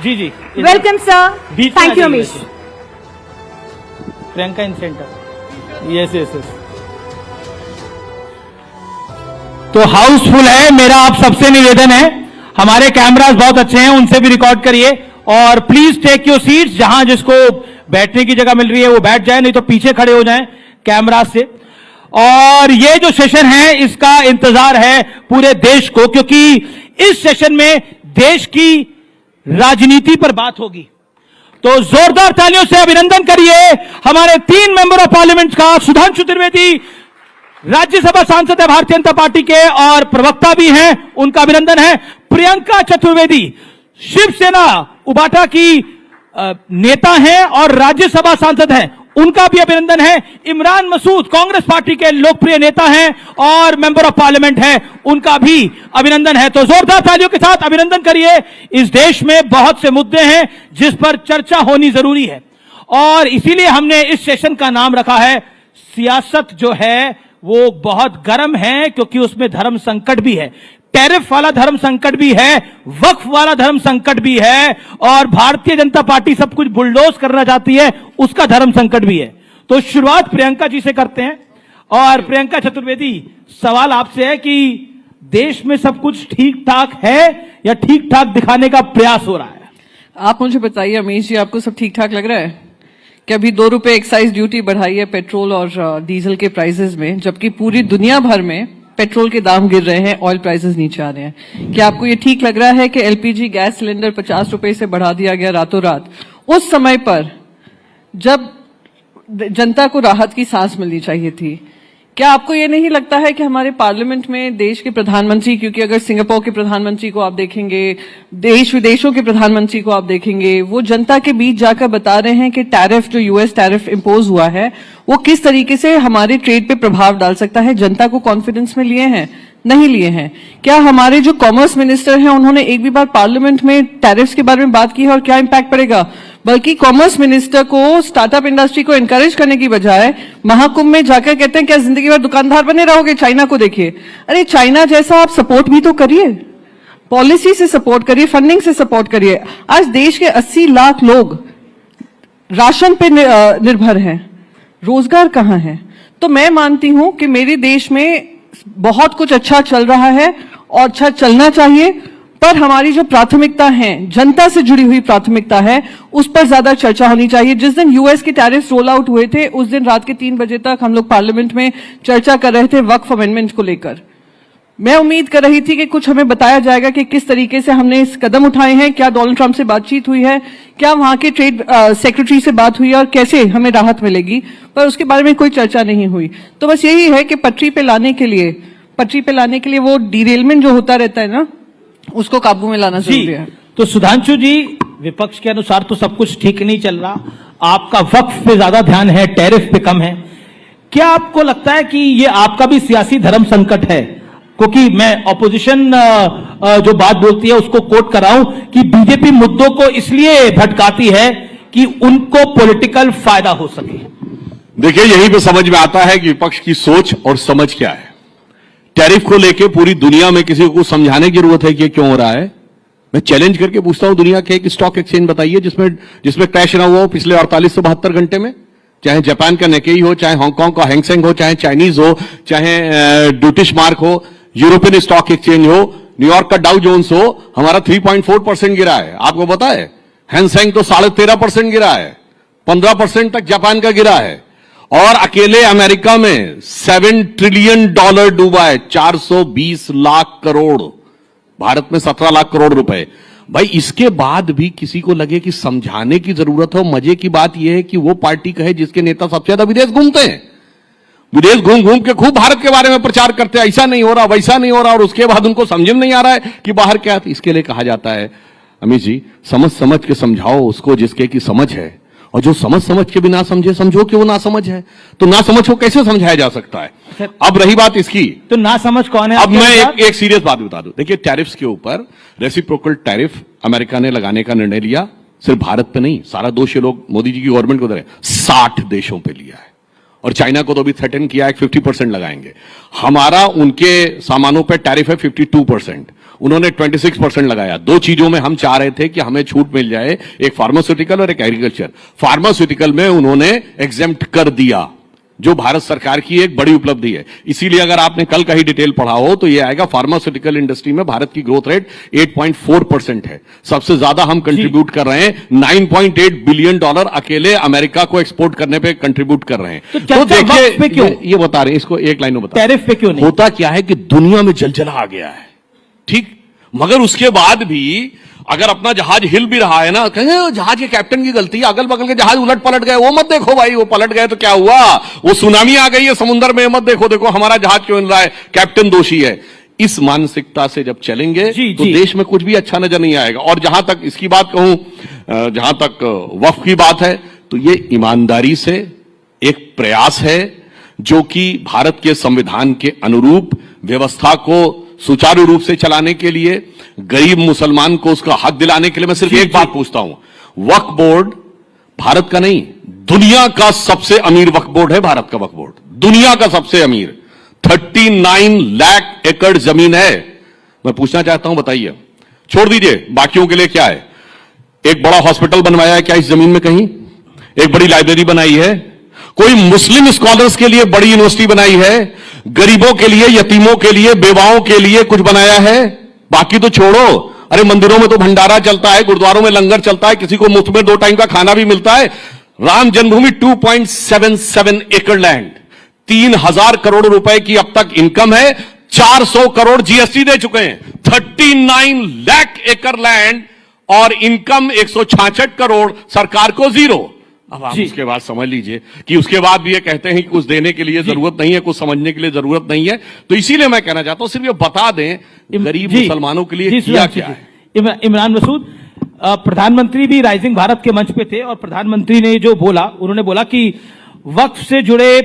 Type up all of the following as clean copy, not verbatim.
जी जी, welcome sir, thank you Amish. Priyanka in centre, yes yes yes. तो housefull है, मेरा आप सबसे निवेदन है, हमारे कैमरास बहुत अच्छे हैं, उनसे भी रिकॉर्ड करिए और प्लीज टेक योर सीट्स। जहां जिसको बैठने की जगह मिल रही है वो बैठ जाए, नहीं तो पीछे खड़े हो जाएं कैमरा से। और ये जो सेशन है इसका इंतजार है पूरे देश को, क्योंकि इस सेशन में देश की राजनीति पर बात होगी। तो जोरदार तालियों से अभिनंदन करिए हमारे 3 मेंबर ऑफ पार्लियामेंट का। सुधांशु त्रिवेदी राज्यसभा सांसद है भारतीय जनता पार्टी के और प्रवक्ता भी हैं, उनका अभिनंदन है। प्रियंका चतुर्वेदी शिवसेना उबाटा की नेता हैं और राज्यसभा सांसद हैं, उनका भी अभिनंदन है। इमरान मसूद कांग्रेस पार्टी के लोकप्रिय नेता हैं और मेंबर ऑफ पार्लियामेंट हैं, उनका भी अभिनंदन है। तो जोरदार तालियों के साथ अभिनंदन करिए। इस देश में बहुत से मुद्दे हैं जिस पर चर्चा होनी जरूरी है और इसीलिए हमने इस सेशन का नाम रखा है सियासत जो है वो बहुत गर्म है, क्योंकि उसमें धर्म संकट भी है, टैरिफ वाला धर्म संकट भी है, वक्फ वाला धर्म संकट भी है और भारतीय जनता पार्टी सब कुछ बुलडोज करना चाहती है, उसका धर्म संकट भी है। तो शुरुआत प्रियंका जी से करते हैं। और प्रियंका चतुर्वेदी, सवाल आपसे है कि देश में सब कुछ ठीक ठाक है या ठीक ठाक दिखाने का प्रयास हो रहा है? आप मुझे बताइए अमीश जी, आपको सब ठीक ठाक लग रहा है? कि अभी 2 रुपए एक्साइज ड्यूटी बढ़ाई है पेट्रोल और डीजल के प्राइसेस में, जबकि पूरी दुनिया भर में पेट्रोल के दाम गिर रहे हैं, ऑयल प्राइसेस नीचे आ रहे हैं। क्या आपको ये ठीक लग रहा है कि एलपीजी गैस सिलेंडर 50 रुपए से बढ़ा दिया गया रातों रात, उस समय पर जब जनता को राहत की सांस मिलनी चाहिए थी? क्या आपको ये नहीं लगता है कि हमारे पार्लियामेंट में देश के प्रधानमंत्री, क्योंकि अगर सिंगापुर के प्रधानमंत्री को आप देखेंगे, देश विदेशों के प्रधानमंत्री को आप देखेंगे, वो जनता के बीच जाकर बता रहे हैं कि टैरिफ जो यूएस टैरिफ इंपोज हुआ है वो किस तरीके से हमारे ट्रेड पे प्रभाव डाल सकता है। जनता को कॉन्फिडेंस में लिए हैं? नहीं लिए हैं। क्या हमारे जो कॉमर्स मिनिस्टर हैं उन्होंने एक भी बार पार्लियामेंट में टैरिफ्स के बारे में बात की है और क्या इंपैक्ट पड़ेगा? बल्कि कॉमर्स मिनिस्टर को स्टार्टअप इंडस्ट्री को एनकरेज करने की बजाय महाकुंभ में जाकर कहते हैं क्या जिंदगी भर दुकानदार बने रहोगे, चाइना को देखिए। अरे चाइना जैसा आप सपोर्ट भी तो करिए, पॉलिसी से सपोर्ट करिए, फंडिंग से सपोर्ट करिए। आज देश के 80 लाख लोग राशन पे निर्भर हैं, रोजगार कहां है? तो मैं मानती हूं कि मेरे देश में बहुत कुछ अच्छा चल रहा है और अच्छा चलना चाहिए, पर हमारी जो प्राथमिकता है, जनता से जुड़ी हुई प्राथमिकता है, उस पर ज्यादा चर्चा होनी चाहिए। जिस दिन यूएस के टैरिफ रोल आउट हुए थे उस दिन रात के 3 बजे तक हम लोग पार्लियामेंट में चर्चा कर रहे थे वक्फ अमेंडमेंट को लेकर। मैं उम्मीद कर रही थी कि कुछ हमें बताया जाएगा कि किस तरीके से हमने इस कदम उठाए हैं, क्या डोनाल्ड ट्रंप से बातचीत हुई है, क्या वहां के ट्रेड सेक्रेटरी से बात हुई है और कैसे हमें राहत मिलेगी, पर उसके बारे में कोई चर्चा नहीं हुई। तो बस यही है कि पटरी पे लाने के लिए वो डिरेलमेंट जो होता रहता है ना, उसको काबू में लाना जरूरी है। तो सुधांशु जी, विपक्ष के अनुसार तो सब कुछ ठीक नहीं चल रहा, आपका वक्फ पे ज्यादा ध्यान है, टैरिफ पे कम है। क्या आपको लगता है कि ये आपका भी सियासी धर्म संकट है? क्योंकि मैं ऑपोजिशन जो बात बोलती है उसको कोट कर रहा हूं कि बीजेपी मुद्दों को इसलिए भटकाती है कि उनको पॉलिटिकल फायदा हो सके। देखिए, यहीं पे समझ में आता है कि विपक्ष की सोच और समझ क्या है। टैरिफ को लेके पूरी दुनिया में किसी को समझाने की जरूरत है कि क्यों हो रहा है? मैं चैलेंज करके पूछता हूं, दुनिया के एक स्टॉक एक्सचेंज बताइए जिसमें क्रैश ना हुआ हो पिछले 48 से 72 घंटे में। चाहे जापान का निकेई हो, चाहे हांगकांग का हैंगसेंग हो, चाहे चाइनीज हो, चाहे ड्यूटिश मार्क हो, यूरोपियन स्टॉक एक्सचेंज हो, न्यूयॉर्क का डाउ जोन्स हो, हमारा 3.4% गिरा है। आपको पता है हैंगसेंग तो 13.5% गिरा है, 15% तक जापान का गिरा है और अकेले अमेरिका में $7 ट्रिलियन डूबा है, 420 लाख करोड़। भारत में 17 लाख करोड़ रुपए। भाई, इसके बाद भी किसी को लगे कि समझाने की जरूरत हो। मजे की बात यह है कि वो पार्टी कहे जिसके नेता सबसे ज्यादा विदेश घूमते हैं, विदेश घूम घूम के खूब भारत के बारे में प्रचार करते हैं, ऐसा नहीं हो रहा, वैसा नहीं हो रहा, और उसके बाद उनको समझ में नहीं आ रहा है कि बाहर क्या है। इसके लिए कहा जाता है अमित जी, समझ समझ के समझाओ उसको जिसके की समझ है, और जो समझ के भी ना समझे, समझो कि वो ना समझ है। तो ना समझ को कैसे समझाया जा सकता है? अब रही बात इसकी, तो ना समझ कौन है? अब मैं एक सीरियस बात बता दूं। देखिए, टैरिफ्स के ऊपर रेसिप्रोकल टैरिफ अमेरिका ने लगाने का निर्णय लिया। सिर्फ भारत पे नहीं, सारा दोष ये लोग मोदी जी की गवर्नमेंट को दे रहे हैं, 60 देशों पे लिया है। और चाइना को तो अभी थ्रेटन किया है 50% लगाएंगे। हमारा उनके सामानों पे टैरिफ है 52%। उन्होंने 26% लगाया। दो चीजों में हम चाह रहे थे कि हमें छूट मिल जाए, एक फार्मास्यूटिकल और एक एग्रीकल्चर। फार्मास्यूटिकल में उन्होंने एग्जेम्प्ट कर दिया, जो भारत सरकार की एक बड़ी उपलब्धि है। इसीलिए अगर आपने कल का ही डिटेल पढ़ा हो तो यह आएगा, फार्मास्यूटिकल इंडस्ट्री में भारत की ग्रोथ रेट 8.4% है। सबसे ज्यादा हम कंट्रीब्यूट कर रहे हैं, $9.8 बिलियन अकेले अमेरिका को एक्सपोर्ट करने पे कंट्रीब्यूट कर रहे हैं। तो देखिए क्यों ये बता रहे हैं, इसको एक लाइन में बता, टैरिफ पे क्यों नहीं? होता क्या है कि दुनिया में जलजला आ गया है, ठीक, मगर उसके बाद भी अगर अपना जहाज हिल भी रहा है ना, कहेंगे जहाज के कैप्टन की गलती है, अगल बगल के जहाज उलट पलट गए, वो मत देखो भाई, वो पलट गए तो क्या हुआ, वो सुनामी आ गई है समुद्र में, मत देखो, देखो हमारा जहाज क्यों हिल रहा है, कैप्टन दोषी है। इस मानसिकता से जब चलेंगे तो देश में कुछ भी अच्छा नजर नहीं आएगा। और जहां तक इसकी बात कहूं, जहां तक वक्फ की बात है, तो ये ईमानदारी से एक प्रयास है जो कि भारत के संविधान के अनुरूप व्यवस्था को सुचारू रूप से चलाने के लिए, गरीब मुसलमान को उसका हक दिलाने के लिए। मैं सिर्फ एक बात पूछता हूं, वक्फ बोर्ड भारत का नहीं, दुनिया का सबसे अमीर वक्फ बोर्ड है। भारत का वक्फ बोर्ड दुनिया का सबसे अमीर, 39 लाख एकड़ जमीन है। मैं पूछना चाहता हूं, बताइए, छोड़ दीजिए बाकियों के लिए क्या है, एक बड़ा हॉस्पिटल बनवाया है क्या इस जमीन में कहीं? एक बड़ी लाइब्रेरी बनाई है? कोई मुस्लिम स्कॉलर्स के लिए बड़ी यूनिवर्सिटी बनाई है? गरीबों के लिए, यतीमों के लिए, बेवाओं के लिए कुछ बनाया है? बाकी तो छोड़ो, अरे मंदिरों में तो भंडारा चलता है, गुरुद्वारों में लंगर चलता है, किसी को मुफ्त में 2 टाइम का खाना भी मिलता है। राम जन्मभूमि 2.77 एकड़ लैंड, 3000 करोड़ रुपए की अब तक इनकम है, 400 करोड़ जीएसटी दे चुके हैं। 39 लाख एकड़ लैंड और इनकम 166 करोड़, सरकार को 0। अब आप उसके बाद समझ लीजिए कि उसके बाद भी ये कहते हैं कि कुछ देने के लिए जरूरत नहीं है, कुछ समझने के लिए जरूरत नहीं है। तो इसीलिए मैं कहना चाहता हूं, सिर्फ ये बता दें गरीब मुसलमानों के लिए किया क्या है। इमरान मसूद, प्रधानमंत्री भी राइजिंग भारत के मंच पे थे और प्रधानमंत्री ने जो बोला, उन्होंने बोला कि वक्फ से जुड़े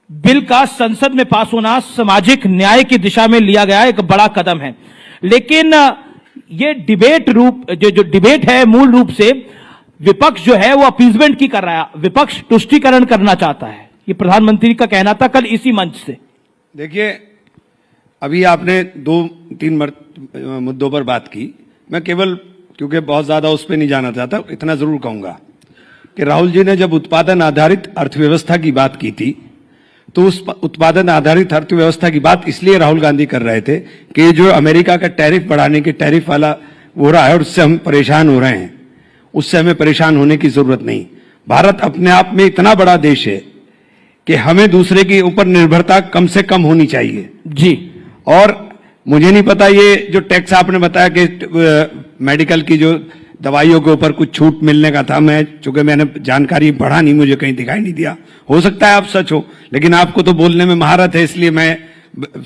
बिल का संसद में पास होना सामाजिक न्याय की दिशा में लिया गया एक बड़ा कदम है। लेकिन ये डिबेट जो डिबेट है, मूल रूप से विपक्ष जो है वो अपीजमेंट की कर रहा है, विपक्ष तुष्टीकरण करना चाहता है, ये प्रधानमंत्री का कहना था कल इसी मंच से। देखिए, अभी आपने 2-3 मुद्दों पर बात की, मैं केवल क्योंकि बहुत ज्यादा उस पर नहीं जाना चाहता, इतना जरूर कहूंगा कि राहुल जी ने जब उत्पादन आधारित अर्थव्यवस्था की बात की थी, तो उस उत्पादन आधारित अर्थव्यवस्था की बात इसलिए राहुल गांधी कर रहे थे कि जो अमेरिका का टैरिफ बढ़ाने के टैरिफ वाला हो रहा है और उससे हम परेशान हो रहे हैं, उससे हमें परेशान होने की जरूरत नहीं। भारत अपने आप में इतना बड़ा देश है कि हमें दूसरे के ऊपर निर्भरता कम से कम होनी चाहिए जी। और मुझे नहीं पता, ये जो टैक्स आपने बताया कि मेडिकल की जो दवाइयों के ऊपर कुछ छूट मिलने का था, मैं चूंकि मैंने जानकारी बढ़ा नहीं, मुझे कहीं दिखाई नहीं दिया, हो सकता है आप सच हो, लेकिन आपको तो बोलने में महारत है, इसलिए मैं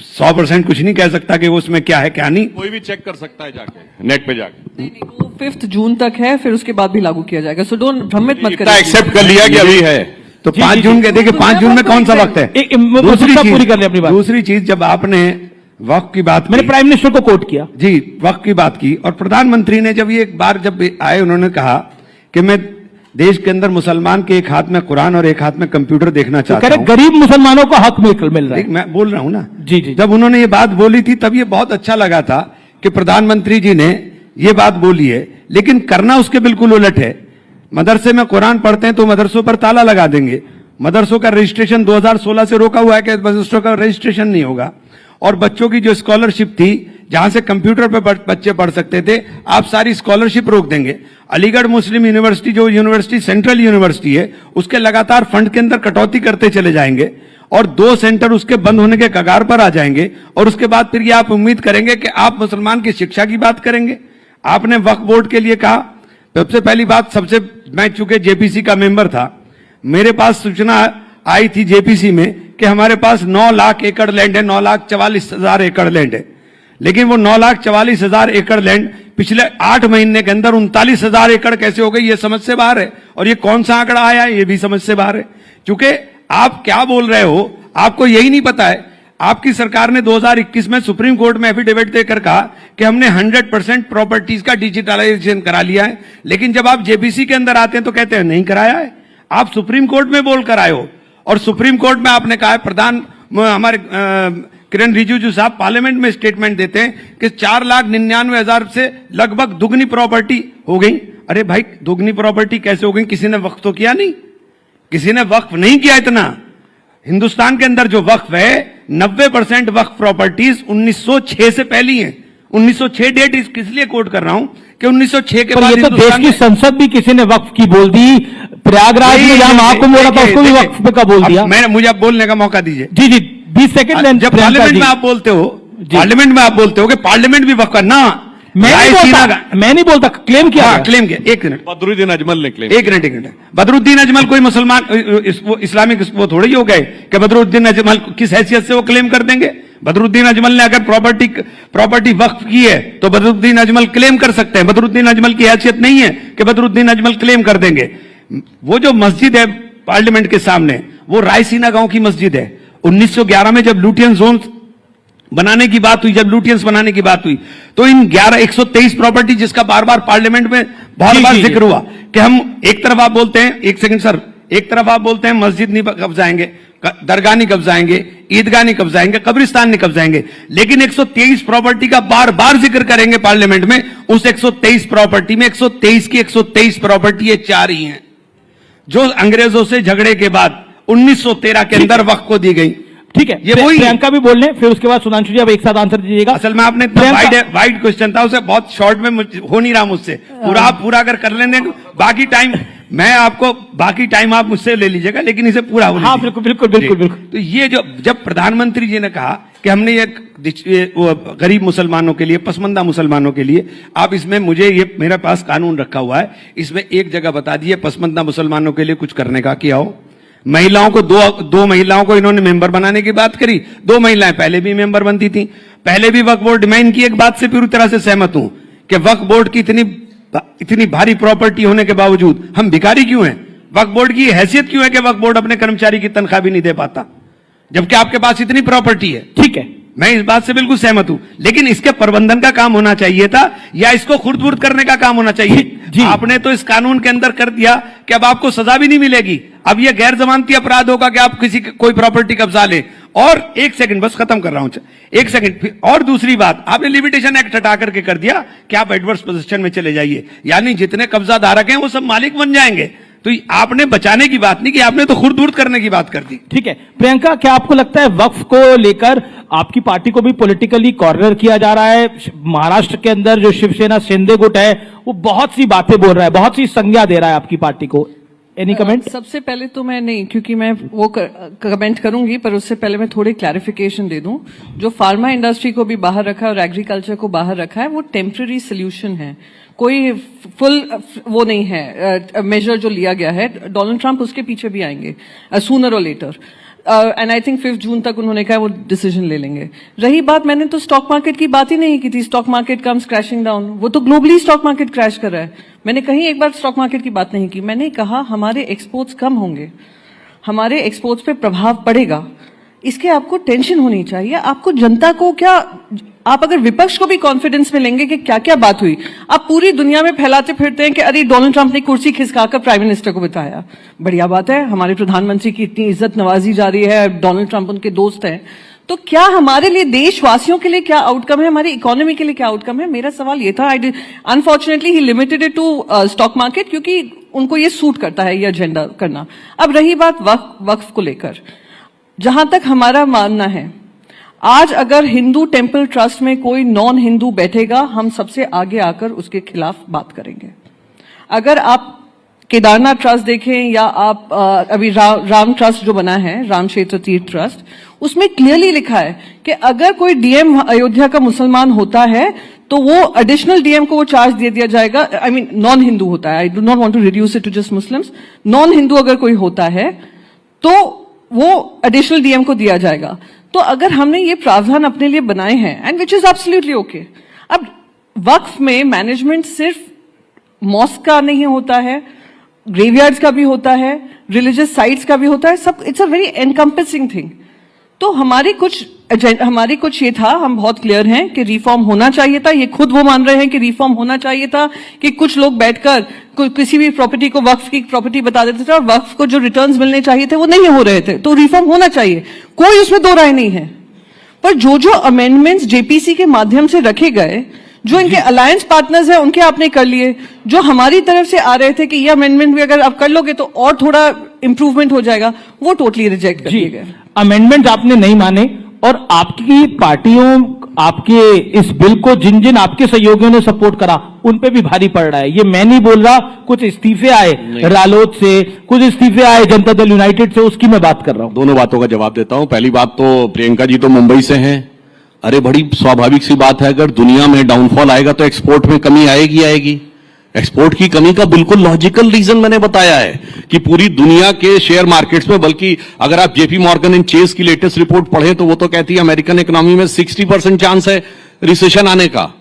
100% कुछ नहीं कह सकता कि वो उसमें क्या है क्या नहीं। कोई भी चेक कर सकता है जाके, नेट पे जाके। नहीं, वो 5 जून तक है, फिर उसके बाद भी लागू किया जाएगा। सो डोंट भ्रमित मत करिए। एक्सेप्ट कर लिया कि अभी है, तो 5 जून के, देखिए 5 जून में कौन सा वक्त है? दूसरी चीज, जब आपने वक्त की बात, मैंने प्राइम मिनिस्टर को कोट किया जी, वक्त की बात की, और प्रधानमंत्री ने जब ये एक बार जब आए, उन्होंने कहा कि मैं देश के अंदर मुसलमान के एक हाथ में कुरान और एक हाथ में कंप्यूटर देखना चाहता हूं। गरीब मुसलमानों को हक मिल रहा है। मैं बोल रहा हूं ना जी जी। जब उन्होंने ये बात बोली थी तब ये बहुत अच्छा लगा था कि प्रधानमंत्री जी ने ये बात बोली है, लेकिन करना उसके बिल्कुल उलट है। मदरसे में कुरान पढ़ते हैं तो मदरसों पर ताला लगा देंगे। मदरसों का रजिस्ट्रेशन 2016 से रोका हुआ है कि मदरसों का रजिस्ट्रेशन नहीं होगा। और बच्चों की जो स्कॉलरशिप थी, जहां से कंप्यूटर पे बच्चे पढ़ सकते थे, आप सारी स्कॉलरशिप रोक देंगे। अलीगढ़ मुस्लिम यूनिवर्सिटी, जो यूनिवर्सिटी सेंट्रल यूनिवर्सिटी है, उसके लगातार फंड के अंदर कटौती करते चले जाएंगे और 2 सेंटर उसके बंद होने के कगार पर आ जाएंगे। और उसके बाद फिर ये आप उम्मीद करेंगे कि आप मुसलमान की शिक्षा की बात करेंगे। आपने वक्फ बोर्ड के लिए कहा, सबसे पहली बात, मैं चूंकि जेपीसी का मेंबर था, मेरे पास सूचना आई थी जेपीसी में कि हमारे पास 9 लाख एकड़ लैंड है, 9,44,000 एकड़ लैंड है। लेकिन वो 9,44,000 एकड़ लैंड पिछले 8 महीने के अंदर 39,000 एकड़ कैसे हो गई, ये समझ से बाहर है। और ये कौन सा आंकड़ा आया है, ये भी समझ से बाहर है। क्योंकि आप क्या बोल रहे हो, आपको यही नहीं पता है। आपकी सरकार ने 2021 में सुप्रीम कोर्ट में एफिडेविट देकर कहा कि हमने 100% प्रॉपर्टीज का डिजिटलाइजेशन करा लिया है, लेकिन जब आप जेपीसी के अंदर आते हैं तो कहते हैं नहीं कराया है। आप सुप्रीम कोर्ट में बोलकर आए हो और सुप्रीम कोर्ट में आपने कहा है, हमारे किरण रिजिजू साहब पार्लियामेंट में स्टेटमेंट देते हैं कि 4,99,000 से लगभग दुगनी प्रॉपर्टी हो गई। अरे भाई, दुगनी प्रॉपर्टी कैसे हो गई? किसी ने वक्फ तो किया नहीं, किसी ने वक्फ नहीं किया इतना। हिंदुस्तान के अंदर जो वक्फ है 90% वक्फ प्रॉपर्टीज 1906 से पहली हैं। 1906 डेट किस लिए कोट कर रहा हूं कि 1906 के बाद ये तो देश की संसद भी किसी ने वक्फ की बोल दी। प्रयागराज में जहां महाकुंभ हो रहा था उसको भी वक्फ का बोल दिया। मुझे आप बोलने का मौका दीजिए। जी जी 20 सेकंड। जब पार्लियामेंट में आप बोलते हो, पार्लियामेंट में आप बोलते हो कि पार्लियामेंट भी वक्फ करना, मैं नहीं बोलता, क्लेम किया। क्लेम किया। एक मिनट, बदरुद्दीन अजमल ने क्लेम। एक मिनट, बदरुद्दीन अजमल कोई मुसलमान इस्लामिक वो थोड़ी हो गए कि बदरुद्दीन अजमल किस हैसियत से वो क्लेम कर देंगे? बदरुद्दीन अजमल ने अगर प्रॉपर्टी वक्फ की है तो बदरुद्दीन अजमल क्लेम कर सकते हैं। बदरुद्दीन अजमल की हैसियत नहीं है कि बदरुद्दीन अजमल क्लेम कर देंगे। वो जो मस्जिद है पार्लियामेंट के सामने, वो रायसीना गांव की मस्जिद है। 1911 में जब लुटियन जोन बनाने की बात हुई, जब लुटियंस बनाने की बात हुई, तो इन 123 प्रॉपर्टी जिसका बार बार पार्लियामेंट में बहुत बार जिक्र हुआ कि हम एक तरफ आप बोलते हैं, एक सेकंड सर, एक तरफ आप बोलते हैं मस्जिद नहीं कब्जाएंगे, दरगाह नहीं कब्जाएंगे, ईदगाह नहीं कब्जाएंगे, कब्रिस्तान नहीं कब्जाएंगे, लेकिन 123 प्रॉपर्टी का बार बार जिक्र करेंगे पार्लियामेंट में। उस 123 प्रॉपर्टी में 123 की 123 प्रॉपर्टी ये 4 ही हैं जो अंग्रेजों से झगड़े के बाद 1913 के अंदर वक्फ को दी गई। ठीक है, ये वही प्रियंका भी बोल रहे हैं, फिर उसके बाद सुधांशु जी आप एक साथ आंसर दीजिएगा। असल में आपने वाइड क्वेश्चन था, उसे बहुत शॉर्ट में हो नहीं रहा मुझसे। पूरा अगर कर लेंगे, बाकी टाइम मैं आपको, बाकी टाइम आप मुझसे ले लीजिएगा, लेकिन इसे पूरा हो। हाँ बिल्कुल बिल्कुल बिल्कुल बिल्कुल। तो ये जब प्रधानमंत्री जी ने कहा कि हमने ये गरीब मुसलमानों के लिए, पसमंदा मुसलमानों के लिए, आप इसमें मुझे ये मेरे पास कानून रखा हुआ है, इसमें एक जगह बता दिए पसमंदा मुसलमानों के लिए कुछ करने का किया हो। महिलाओं को दो महिलाओं को इन्होंने मेंबर बनाने की बात करी। 2 महिलाएं पहले भी मेंबर बनती थी, पहले भी वक्फ बोर्ड। मैं इनकी एक बात से पूरी तरह से सहमत हूं कि वक्फ बोर्ड की इतनी भारी प्रॉपर्टी होने के बावजूद हम भिखारी क्यों हैं? वक्फ बोर्ड की हैसियत क्यों है कि वक्फ बोर्ड अपने कर्मचारी की तनख्वाह भी नहीं दे पाता, जबकि आपके पास इतनी प्रॉपर्टी है? ठीक है, मैं इस बात से बिल्कुल सहमत हूं, लेकिन इसके प्रबंधन का काम होना चाहिए था या इसको खुर्द-बुर्द करने का काम होना चाहिए। आपने तो इस कानून के अंदर कर दिया कि अब आपको सजा भी नहीं मिलेगी। अब यह गैर जमानती अपराध होगा कि आप किसी कोई प्रॉपर्टी कब्जा ले। और एक सेकंड, बस खत्म कर रहा हूं, एक सेकंड। और दूसरी बात, आपने लिमिटेशन एक्ट हटा करके कर दिया कि आप एडवर्स पोजीशन में चले जाइए, यानी जितने कब्जा धारक हैं वो सब मालिक बन जाएंगे। तो आपने बचाने की बात नहीं की, आपने तो खुर्द-बुर्द करने की बात कर दी। ठीक है, प्रियंका, क्या आपको लगता है वक्फ को लेकर आपकी पार्टी को भी पॉलिटिकली कॉर्नर किया जा रहा है? महाराष्ट्र के अंदर जो शिवसेना शिंदे गुट है वो बहुत सी बातें बोल रहा है, बहुत सी संज्ञा दे रहा है आपकी पार्टी को। Any comment? सबसे पहले तो मैं नहीं, क्योंकि मैं वो कमेंट करूंगी, पर उससे पहले मैं थोड़ी क्लैरिफिकेशन दे दूं। जो फार्मा इंडस्ट्री को भी बाहर रखा है और एग्रीकल्चर को बाहर रखा है, वो टेम्पररी सोल्यूशन है, कोई फुल वो नहीं है मेजर जो लिया गया है। डोनाल्ड ट्रंप उसके पीछे भी आएंगे सूनर और लेटर, एंड आई थिंक 5 जून तक उन्होंने कहा वो डिसीजन ले लेंगे। रही बात, मैंने तो स्टॉक मार्केट की बात ही नहीं की थी। Stock market comes crashing down, वो तो ग्लोबली स्टॉक मार्केट क्रैश कर रहा है। मैंने कहीं एक बार स्टॉक मार्केट की बात नहीं की। मैंने कहा हमारे एक्सपोर्ट्स कम होंगे, हमारे एक्सपोर्ट्स पे प्रभाव पड़ेगा, इसके आपको टेंशन होनी चाहिए। आपको जनता को क्या, आप अगर विपक्ष को भी कॉन्फिडेंस में लेंगे कि क्या क्या बात हुई, आप पूरी दुनिया में फैलाते फिरते हैं कि अरे डोनाल्ड ट्रंप ने कुर्सी खिसकाकर प्राइम मिनिस्टर को बिठाया। बढ़िया बात है, हमारे प्रधानमंत्री की इतनी इज्जत नवाजी जा रही है, डोनाल्ड ट्रंप उनके दोस्त हैं, तो क्या हमारे लिए, देशवासियों के लिए क्या आउटकम है, हमारी इकोनॉमी के लिए क्या आउटकम है? मेरा सवाल ये था। Unfortunately he limited it to stock market, क्योंकि उनको ये सूट करता है ये एजेंडा करना। अब रही बात वक्फ को लेकर, जहां तक हमारा मानना है, आज अगर हिंदू टेंपल ट्रस्ट में कोई नॉन हिंदू बैठेगा, हम सबसे आगे आकर उसके खिलाफ बात करेंगे। अगर आप केदारनाथ ट्रस्ट देखें या आप अभी राम ट्रस्ट जो बना है, राम क्षेत्र तीर्थ ट्रस्ट, उसमें क्लियरली लिखा है कि अगर कोई डीएम अयोध्या का मुसलमान होता है तो वो एडिशनल डीएम को वो चार्ज दे दिया जाएगा। आई मीन नॉन हिंदू होता है, I do not want to reduce it to just Muslims. Non Hindu अगर कोई होता है तो वो एडिशनल डीएम को दिया जाएगा। तो अगर हमने ये प्रावधान अपने लिए बनाए हैं, and which is absolutely okay. अब वक्फ में मैनेजमेंट सिर्फ मॉस्क का नहीं होता है, ग्रेवयार्ड्स का भी होता है, रिलीजियस साइट्स का भी होता है, सब इट्स अ वेरी एनकम्पेसिंग थिंग। तो हमारी कुछ ये था, हम बहुत क्लियर हैं कि रिफॉर्म होना चाहिए था। ये खुद वो मान रहे हैं कि रिफॉर्म होना चाहिए था, कि कुछ लोग बैठकर किसी भी प्रॉपर्टी को वक्फ की प्रॉपर्टी बता देते थे और वक्फ को जो रिटर्न्स मिलने चाहिए थे वो नहीं हो रहे थे, तो रिफॉर्म होना चाहिए, कोई उसमें दो राय नहीं है। पर जो अमेंडमेंट्स जेपीसी के माध्यम से रखे गए, जो इनके अलायंस पार्टनर्स हैं उनके आपने कर लिए, जो हमारी तरफ से आ रहे थे कि ये अमेंडमेंट भी अगर आप कर लोगे तो और थोड़ा इंप्रूवमेंट हो जाएगा, वो टोटली रिजेक्ट कर दिए गए। अमेंडमेंट आपने नहीं माने और आपकी पार्टियों आपके इस बिल को जिन जिन आपके सहयोगियों ने सपोर्ट करा उन पे भी भारी पड़ रहा है। ये मैं नहीं बोल रहा, कुछ इस्तीफे आए रालोद से, कुछ इस्तीफे आए जनता दल यूनाइटेड से, उसकी मैं बात कर रहा हूं। दोनों बातों का जवाब देता हूं। पहली बात तो प्रियंका जी तो मुंबई से हैं। अरे बड़ी स्वाभाविक सी बात है, अगर दुनिया में डाउनफॉल आएगा तो एक्सपोर्ट में कमी आएगी। एक्सपोर्ट की कमी का बिल्कुल लॉजिकल रीजन मैंने बताया है कि पूरी दुनिया के शेयर मार्केट्स में, बल्कि अगर आप जेपी मॉर्गन एंड चेस की लेटेस्ट रिपोर्ट पढ़ें तो वो तो कहती है अमेरिकन इकोनॉमी में 60% चांस है रिसेशन आने का,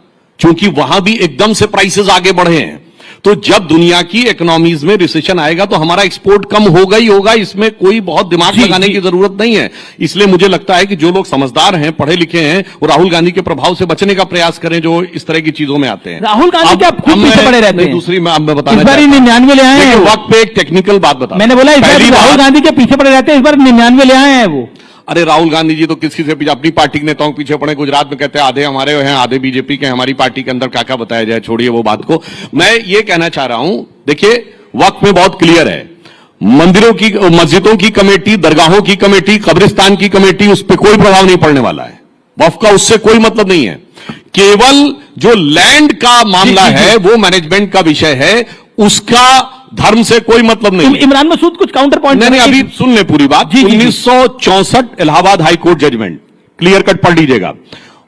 क्योंकि वहां भी एकदम से प्राइसेस आगे बढ़े हैं। तो जब दुनिया की इकोनॉमीज में रिसेशन आएगा तो हमारा एक्सपोर्ट कम होगा ही होगा, इसमें कोई बहुत दिमाग लगाने की जरूरत नहीं है। इसलिए मुझे लगता है कि जो लोग समझदार हैं, पढ़े लिखे हैं, वो राहुल गांधी के प्रभाव से बचने का प्रयास करें जो इस तरह की चीजों में आते हैं। राहुल गांधी क्या खुद पीछे पड़े रहते हैं? दूसरी मैं बताना 99 ले आए हैं। वक्त पे एक टेक्निकल बात बता, मैंने बोला राहुल गांधी के पीछे पड़े रहते हैं, इस बार 99 ले आए हैं वो। अरे राहुल गांधी जी तो किसी से पीछे, अपनी पार्टी के नेताओं के पीछे पड़े। गुजरात में कहते हैं आधे हमारे हैं आधे बीजेपी के, हमारी पार्टी के अंदर क्या क्या बताया जाए, छोड़िए वो बात को। मैं ये कहना चाह रहा हूं, देखिए वक्त में बहुत क्लियर है, मंदिरों की, मस्जिदों की कमेटी, दरगाहों की कमेटी, कब्रिस्तान की कमेटी, उस पर कोई प्रभाव नहीं पड़ने वाला है। वक्फ का उससे कोई मतलब नहीं है। केवल जो लैंड का मामला है वो मैनेजमेंट का विषय है, उसका धर्म से कोई मतलब नहीं। इमरान मसूद कुछ काउंटर पॉइंट नहीं, अभी सुन ले पूरी बात। 1964 Allahabad high court judgment, clear cut पढ़ लीजिएगा।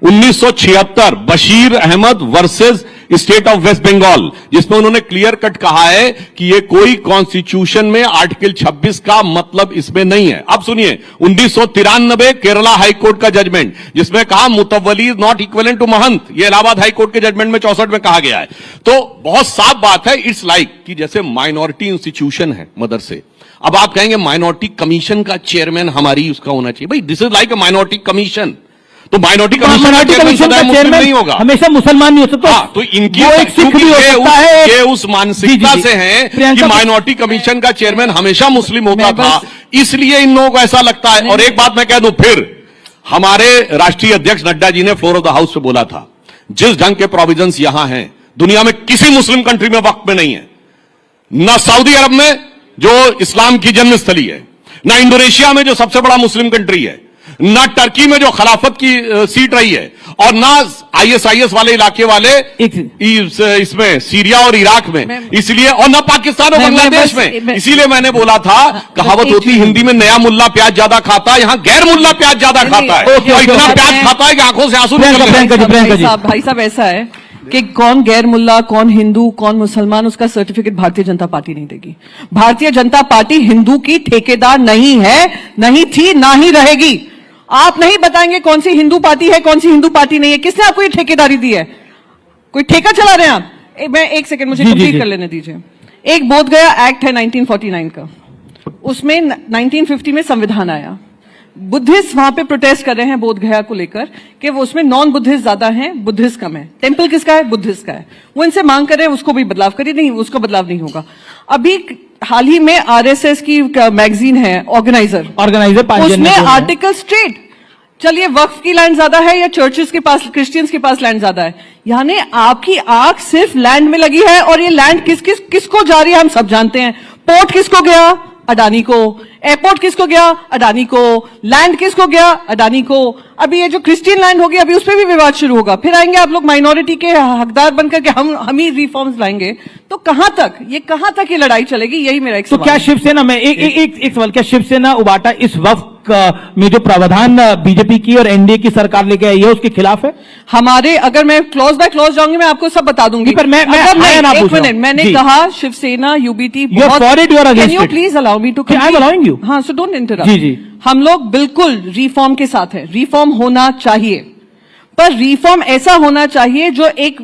1976 Bashir Ahmad versus state of West Bengal, जिसमें उन्होंने क्लियर कट कहा है कि ये कोई कॉन्स्टिट्यूशन में आर्टिकल 26 का मतलब इसमें नहीं है। अब सुनिए 1993 केरला हाईकोर्ट का जजमेंट, जिसमें कहा मुतव्वली इज नॉट इक्विवेलेंट टू महंत, ये इलाहाबाद हाईकोर्ट के जजमेंट में 64 में कहा गया है। तो बहुत साफ बात है, इट्स लाइक कि जैसे माइनॉरिटी इंस्टीट्यूशन है मदरसे, अब आप कहेंगे माइनॉरिटी कमीशन का चेयरमैन हमारी उसका होना चाहिए। भाई this is like a minority commission, तो माइनॉरिटी कमीशन का चेयरमैन नहीं होगा, हमेशा मुसलमान नहीं हो सकता। हाँ, तो इनकी एक सिख भी हो सकता है, ये उस मानसिकता से हैं कि माइनॉरिटी कमीशन का चेयरमैन हमेशा मुस्लिम होता था, इसलिए इन लोगों को ऐसा लगता है। और एक बात मैं कह दूं, फिर हमारे राष्ट्रीय अध्यक्ष नड्डा जी ने फ्लोर ऑफ द हाउस पे बोला था, जिस ढंग के प्रोविजंस यहां हैं दुनिया में किसी मुस्लिम कंट्री में वक्त में नहीं है, ना सऊदी अरब में जो इस्लाम की जन्मस्थली है, ना इंडोनेशिया में जो सबसे बड़ा मुस्लिम कंट्री है, ना टर्की में जो खिलाफत की सीट रही है, और ना आईएसआईएस वाले इलाके वाले इसमें सीरिया और इराक में, इसलिए, और ना पाकिस्तान और बांग्लादेश में। इसीलिए मैंने बोला था, कहावत होती हिंदी में, नया मुल्ला प्याज ज्यादा खाता है, यहां गैर मुल्ला प्याज ज्यादा खाता है, और इतना प्याज खाता है कि आंखों से आंसू निकल रहे हैं। भाई साहब ऐसा है कि कौन गैर मुल्ला, कौन हिंदू, कौन मुसलमान, उसका सर्टिफिकेट भारतीय जनता पार्टी नहीं देगी। भारतीय जनता पार्टी हिंदू की ठेकेदार नहीं है, नहीं थी, ना ही रहेगी। आप नहीं बताएंगे कौन सी हिंदू पार्टी है, कौन सी हिंदू पार्टी नहीं है। किसने आपको ये ठेकेदारी दी है? कोई ठेका चला रहे हैं आप? मैं एक सेकंड मुझे कंप्लीट कर लेने दीजिए। एक बोध गया एक्ट है 1949 का, उसमें 1950 में संविधान आया। बुद्धिस्ट वहां पे प्रोटेस्ट कर रहे हैं बोध गया को लेकर कि वो उसमें नॉन बुद्धिस्ट ज्यादा हैं, बुद्धिस्ट कम है। टेंपल किसका है? बुद्धिस्ट का है। वो इनसे मांग कर रहे हैं उसको भी बदलाव करिए, नहीं उसको बदलाव नहीं होगा। अभी हाल ही में आरएसएस की मैगजीन है ऑर्गेनाइजर, उसमें आर्टिकल स्ट्रेट, चलिए वक्फ की लैंड ज्यादा है या चर्चेस के पास, क्रिश्चियंस के पास लैंड ज्यादा है, यानी आपकी आंख सिर्फ लैंड में लगी है। और ये लैंड किसको जा रही है हम सब जानते हैं। पोर्ट किसको गया? अडानी को। एयरपोर्ट किसको गया? अडानी को। लैंड किसको गया? अडानी को। अभी ये जो क्रिश्चियन लैंड होगी, अभी उस पर भी विवाद शुरू होगा। फिर आएंगे आप लोग माइनॉरिटी के हकदार बनकर के हम ही रिफॉर्म्स लाएंगे। तो कहां तक ये लड़ाई चलेगी? यही मेरा एक सवाल। तो क्या शिवसेना में एक सवाल, क्या शिवसेना उबाटा इस वक्त में जो प्रावधान बीजेपी की और एनडीए की सरकार लेके आई है उसके खिलाफ है? हमारे, अगर मैं क्लॉज बाय क्लॉज जाऊंगी मैं आपको सब बता दूंगी। पर मैं एक मिनट, मैंने कहा Shiv Sena UBT can you please allow me to allowing you. हाँ, सो डोंट इंटरप्ट। जी। हम लोग बिल्कुल रिफॉर्म के साथ हैं, रिफॉर्म होना चाहिए, पर रिफॉर्म ऐसा होना चाहिए जो एक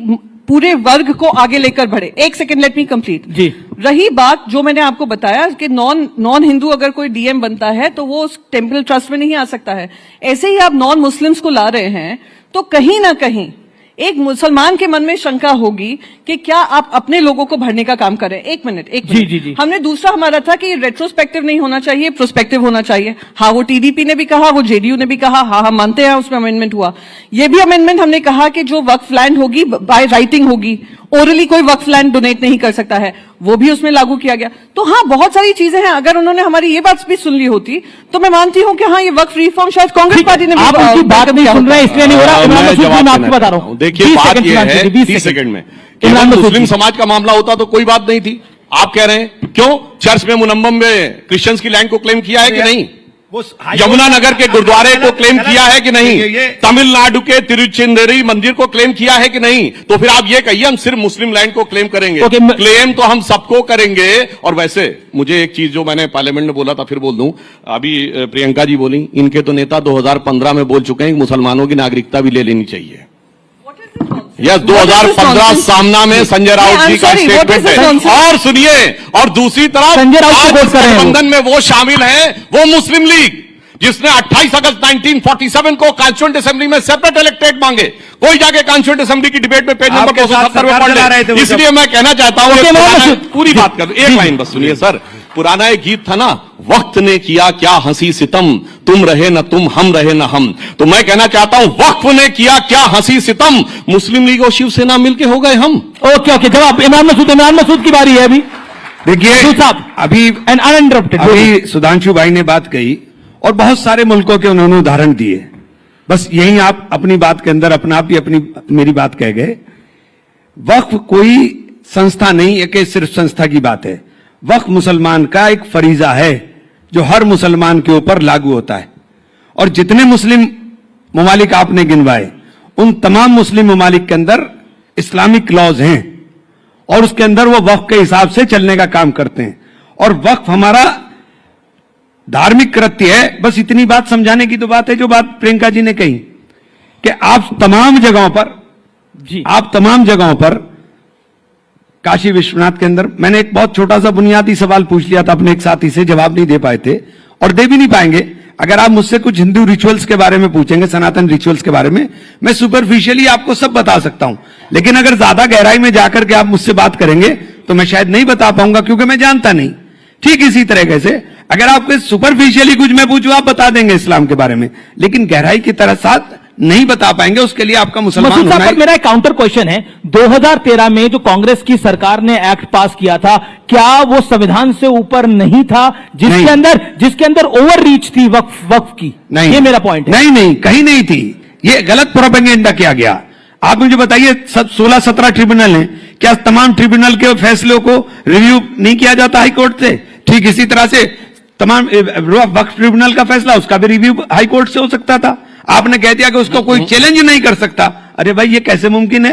पूरे वर्ग को आगे लेकर बढ़े। एक सेकंड, लेट मी कंप्लीट। जी। रही बात जो मैंने आपको बताया कि नॉन हिंदू अगर कोई डीएम बनता है तो वो उस टेम्पल ट्रस्ट में नहीं आ सकता है। ऐसे ही आप नॉन मुस्लिम्स को ला रहे हैं तो कहीं ना कहीं एक मुसलमान के मन में शंका होगी कि क्या आप अपने लोगों को भरने का काम करें। एक मिनट जी। हमने दूसरा हमारा था कि रेट्रोस्पेक्टिव नहीं होना चाहिए, प्रोस्पेक्टिव होना चाहिए। हाँ, वो टीडीपी ने भी कहा, वो जेडीयू ने भी कहा, हाँ हम मानते हैं उसमें अमेंडमेंट हुआ। ये भी अमेंडमेंट हमने कहा कि जो वक्फ लैंड होगी बाय राइटिंग होगी, ओरली कोई वक्फ लैंड डोनेट नहीं कर सकता है, वो भी उसमें लागू किया गया। तो हाँ, बहुत सारी चीजें हैं। अगर उन्होंने हमारी ये बात भी सुन ली होती तो मैं मानती हूँ कि हाँ, ये वक्फ रिफॉर्म शायद कांग्रेस पार्टी ने भी आप उनकी बात नहीं सुन रहे हैं, इसलिए नहीं हो रहा। इमरान मैं मसूद, जवाब मैं आपको देना बता रहा चाहता हूँ। हूं। देखिए, बात ये है 30 सेकंड में, केवल मुस्लिम समाज का मामला होता तो कोई बात नहीं थी। आप कह रहे हैं क्यों चर्च में मुनम्मम में क्रिश्चियंस की लैंड को क्लेम किया है कि नहीं? यमुनानगर के गुरुद्वारे को क्लेम किया है कि नहीं? तमिलनाडु के तिरुचिंदरी मंदिर को क्लेम किया है कि नहीं? तो फिर आप ये कहिए हम सिर्फ मुस्लिम लैंड को क्लेम करेंगे। क्लेम तो हम सबको करेंगे। और वैसे मुझे एक चीज जो मैंने पार्लियामेंट में बोला था फिर बोल दूं, अभी प्रियंका जी बोली, इनके तो नेता 2015 में बोल चुके हैं कि मुसलमानों की नागरिकता भी ले लेनी चाहिए। यस, 2015 सामना में संजय राउत जी का स्टेटमेंट है। और सुनिए, और दूसरी तरफ संजय राउत को कोट कर रहे हैं। गठबंधन में वो शामिल है, वो मुस्लिम लीग, जिसने 28 अगस्त 1947 को कॉन्स्टिट्यूएंट असेंबली में सेपरेट इलेक्टेड मांगे। कोई जाके कॉन्स्टिट्यूएंट असेंबली की डिबेट में पेज नंबर 270 में पढ़ ले। इसलिए मैं कहना चाहता हूं, पूरी बात कर, एक लाइन बस सुनिए सर। पुराना एक गीत था ना, वक्त ने किया क्या हंसी सितम, तुम रहे न तुम, हम रहे न हम। तो मैं कहना चाहता हूं, वक्फ ने किया क्या हंसी सितम, मुस्लिम लीग और शिवसेना मिलके हो गए हम। ओके, जवाब इमरान मसूद की बारी है अभी। देखिए अभी अनइंटरप्टेड अभी सुधांशु भाई ने बात कही और बहुत सारे मुल्कों के उन्होंने उदाहरण दिए। बस यही आप अपनी बात के अंदर अपना आप ही अपनी मेरी बात कह गए। वक्फ कोई संस्था नहीं है कि सिर्फ संस्था की बात है। वक्फ मुसलमान का एक फरीजा है जो हर मुसलमान के ऊपर लागू होता है। और जितने मुस्लिम ममालिक आपने गिनवाए, उन तमाम मुस्लिम ममालिक के अंदर इस्लामिक लॉज हैं और उसके अंदर वो वक्फ के हिसाब से चलने का काम करते हैं। और वक्फ हमारा धार्मिक कृत्य है। बस इतनी बात समझाने की तो बात है जो बात प्रियंका जी ने कही कि आप तमाम जगहों पर काशी विश्वनाथ के अंदर, मैंने एक बहुत छोटा सा बुनियादी सवाल पूछ लिया था अपने एक साथी से, जवाब नहीं दे पाए थे और दे भी नहीं पाएंगे। अगर आप मुझसे कुछ हिंदू रिचुअल्स के बारे में पूछेंगे, सनातन रिचुअल्स के बारे में, मैं सुपरफिशियली आपको सब बता सकता हूं। लेकिन अगर ज्यादा गहराई में जाकर के आप मुझसे बात करेंगे तो मैं शायद नहीं बता पाऊंगा, क्योंकि मैं जानता नहीं। ठीक इसी तरीके से अगर आपको सुपरफिशियली कुछ मैं पूछूं, आप बता देंगे इस्लाम के बारे में, लेकिन गहराई की तरह साथ नहीं बता पाएंगे। उसके लिए आपका मुसलमान होना है। मेरा एक काउंटर क्वेश्चन है, 2013 में जो कांग्रेस की सरकार ने एक्ट पास किया था, क्या वो संविधान से ऊपर नहीं था, जिसके अंदर ओवर रीच थी वक्फ की? नहीं, ये मेरा पॉइंट है। नहीं, कहीं नहीं थी। ये गलत प्रोपेगेंडा किया गया। आप मुझे बताइए, 16-17 ट्रिब्यूनल हैं, क्या तमाम ट्रिब्यूनल के फैसलों को रिव्यू नहीं किया जाता हाई कोर्ट से? ठीक इसी तरह से तमाम वक्फ ट्रिब्यूनल का फैसला, उसका भी रिव्यू हाई कोर्ट से हो सकता था। आपने कह दिया कि उसको कोई चैलेंज नहीं कर सकता। अरे भाई, ये कैसे मुमकिन है?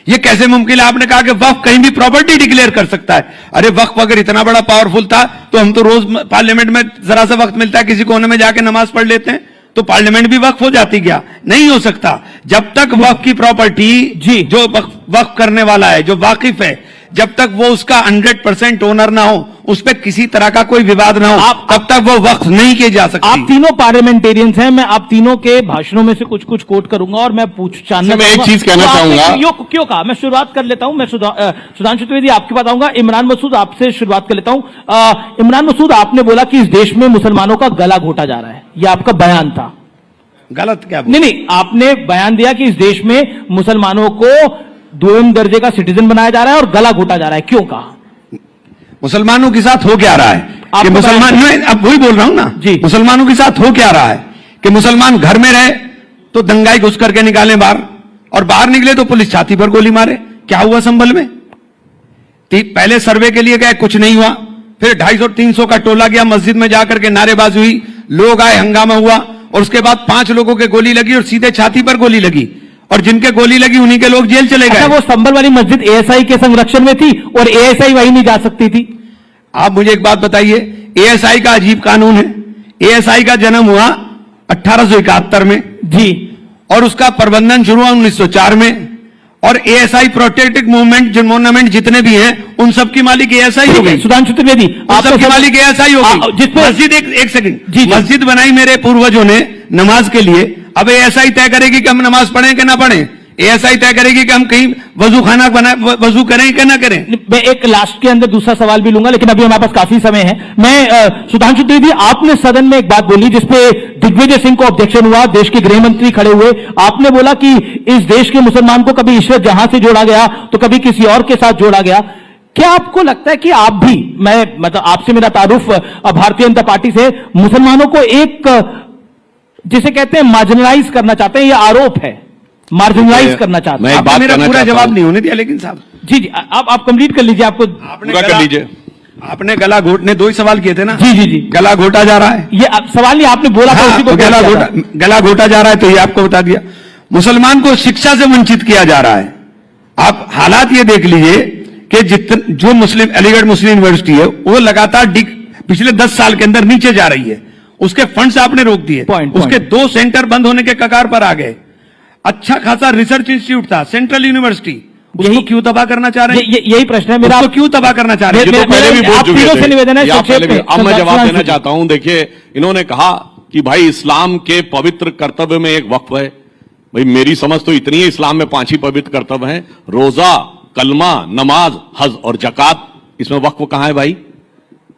ये कैसे मुमकिन है? आपने कहा कि वक्फ कहीं भी प्रॉपर्टी डिक्लेयर कर सकता है। अरे वक्फ अगर इतना बड़ा पावरफुल था तो हम तो रोज पार्लियामेंट में जरा सा वक्त मिलता है, किसी कोने में जाके नमाज पढ़ लेते हैं, तो पार्लियामेंट भी वक्फ हो जाती क्या? नहीं हो सकता। जब तक वक्फ की प्रॉपर्टी जो वक्फ करने वाला है, जो वाकिफ है, जब तक वो उसका 100% ओनर ना हो, उस पर किसी तरह का कोई विवाद ना हो, तब तक वो वक्फ नहीं किए जा सकती। आप तीनों पार्लियामेंटियंस हैं, मैं आप तीनों के भाषणों में से कुछ कोट करूंगा और मैं जानना मैं एक चीज कहना चाहूंगा। क्यों कहा? मैं शुरुआत कर लेता हूं। मैं सुधांशु त्रिवेदी आपके पास आऊंगा। इमरान मसूद आपसे शुरुआत कर लेता हूं। इमरान मसूद, आपने बोला कि इस देश में मुसलमानों का गला घोटा जा रहा है, यह आपका बयान था। गलत क्या? नहीं, आपने बयान दिया कि इस देश में मुसलमानों को 2 दर्जे का सिटीजन बनाया जा रहा है और गला घोटा जा रहा है। क्यों कहा? मुसलमानों के साथ हो क्या रहा है कि मुसलमान, अब वही बोल रहा हूं ना जी, मुसलमानों के साथ हो क्या रहा है कि मुसलमान घर में रहे तो दंगाई घुस करके निकाले बाहर, और बाहर निकले तो पुलिस छाती पर गोली मारे। क्या हुआ संभल में? पहले सर्वे के लिए गए, कुछ नहीं हुआ। फिर 250-300 का टोला गया, मस्जिद में जाकर के नारेबाजी हुई, लोग आए, हंगामा हुआ, और उसके बाद 5 लोगों के गोली लगी और सीधे छाती पर गोली लगी, और जिनके गोली लगी उन्हीं के लोग जेल चले गए। वो संभल वाली मस्जिद एएसआई के संरक्षण में थी और एएसआई वहीं नहीं जा सकती थी। आप मुझे एक बात बताइए, एएसआई का अजीब कानून है। एएसआई का जन्म हुआ 1871 में जी, और उसका प्रबंधन शुरू हुआ 1904 में, और एएसआई प्रोटेक्टिव मूवमेंट जितने भी हैं उन सब की मालिक एएसआई हो गई। सुधांशु त्रिवेदी, आप सबकी मालिक एएसआई हो गई। मस्जिद, एक सेकंड, मस्जिद बनाई मेरे पूर्वजों ने नमाज के लिए, अब एएसआई तय करेगी कि हम नमाज पढ़ें कि ना पढ़ें? एएसआई तय करेगी कि हम कहीं वजू खाना वजू करें कि ना करें। मैं एक लास्ट के अंदर दूसरा सवाल भी लूंगा, लेकिन अभी हमारे पास काफी समय है। मैं सुधांशु त्रिवेदी, आपने सदन में एक बात बोली जिसपे दिग्विजय सिंह को ऑब्जेक्शन हुआ, देश के गृह मंत्री खड़े हुए, आपने बोला कि इस देश के मुसलमान को कभी ईश्वर जहां से जोड़ा गया तो कभी किसी और के साथ जोड़ा गया। क्या आपको लगता है कि आप भी, मैं मतलब आपसे मेरा तारुफ भारतीय जनता पार्टी से, मुसलमानों को एक जिसे कहते हैं मार्जिनलाइज करना चाहते हैं, यह आरोप है, मार्जिनलाइज करना चाहते हैं? आपने मेरा पूरा जवाब नहीं होने दिया लेकिन साहब। जी जी, आप कंप्लीट कर लीजिए, आपको पूरा कर लीजिए। आपने गला घोटने 2 ही सवाल किए थे ना। जी जी जी, गला घोटा जा रहा है, ये सवाल नहीं, आपने बोला था उसी को गला घोटा जा रहा है, तो ये आपको बता दिया। मुसलमान को शिक्षा से वंचित किया जा रहा है। आप हालात ये देख लीजिए कि जो मुस्लिम अलीगढ़ मुस्लिम यूनिवर्सिटी है वो लगातार पिछले 10 साल के अंदर नीचे जा रही है, उसके फंड्स आपने रोक दिए, उसके 2 सेंटर बंद होने के कगार पर आ गए। अच्छा खासा रिसर्च इंस्टीट्यूट था, सेंट्रल यूनिवर्सिटी, उसको क्यों तबाह करना चाह रहे हैं? यही प्रश्न है मेरा, उसको क्यों तबाह करना चाह रहे हैं? ये तो पहले भी बोल चुके थे, निवेदन है, अब मैं जवाब देना चाहता हूं। देखिए, इन्होंने कहा कि भाई इस्लाम के पवित्र कर्तव्य में एक वक्फ है। भाई मेरी समझ तो इतनी है, इस्लाम में 5 ही पवित्र कर्तव्य हैं, रोजा, कलमा, नमाज, हज और जकात। इसमें वक्फ कहां है भाई?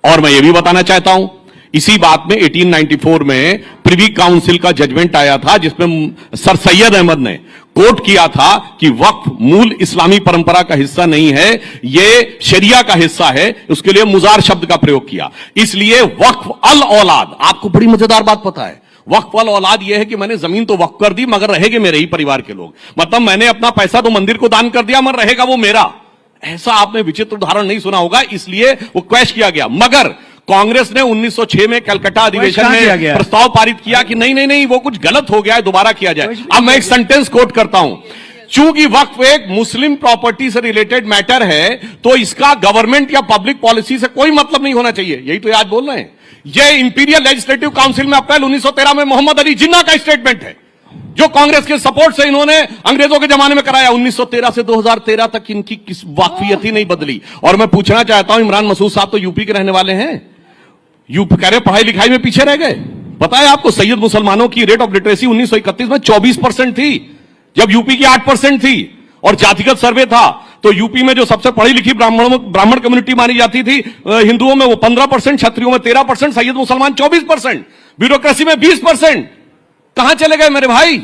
और मैं ये भी बताना चाहता हूं, इसी बात में 1894 में प्रिवी काउंसिल का जजमेंट आया था, जिसमें सर सैयद अहमद ने कोट किया था कि वक्फ मूल इस्लामी परंपरा का हिस्सा नहीं है, यह शरिया का हिस्सा है। उसके लिए मुजार शब्द का प्रयोग किया। इसलिए वक्फ अल औलाद, आपको बड़ी मजेदार बात पता है, वक्फ अल औलाद यह है कि मैंने जमीन तो वक्फ कर दी मगर रहेंगे मेरे ही परिवार के लोग। मतलब मैंने अपना पैसा तो मंदिर को दान कर दिया मगर रहेगा वो मेरा। ऐसा आपने विचित्र उदाहरण नहीं सुना होगा, इसलिए वो क्वैश किया गया। मगर कांग्रेस ने 1906 में कलकत्ता अधिवेशन में प्रस्ताव पारित किया कि नहीं नहीं नहीं, वो कुछ गलत हो गया है, दोबारा किया जाए। अब मैं एक सेंटेंस कोट करता हूं, चूंकि वक्फ एक मुस्लिम प्रॉपर्टी से रिलेटेड मैटर है तो इसका गवर्नमेंट या पब्लिक पॉलिसी से कोई मतलब नहीं होना चाहिए। यही तो आज बोल रहे हैं। यह इंपीरियल लेजिस्लेटिव काउंसिल में अप्रैल 1913 में मोहम्मद अली जिन्ना का स्टेटमेंट है, जो कांग्रेस के सपोर्ट से इन्होंने अंग्रेजों के जमाने में कराया। 1913 से 2013 तक इनकी किस वाकफियत ही नहीं बदली। और मैं पूछना चाहता हूं, इमरान मसूद साहब तो यूपी के रहने वाले हैं, यूपी कह रहे पढ़ाई लिखाई में पीछे रह गए। पता है आपको, सैयद मुसलमानों की रेट ऑफ लिटरेसी 1931 में 24% थी, जब यूपी की 8% थी। और जातिगत सर्वे था तो यूपी में जो सबसे पढ़ी लिखी ब्राह्मण कम्युनिटी मानी जाती थी हिंदुओं में, वो 15%, क्षत्रियों में 13%, सैयद मुसलमान 24%, ब्यूरोक्रेसी में 20%। कहां चले गए मेरे भाई?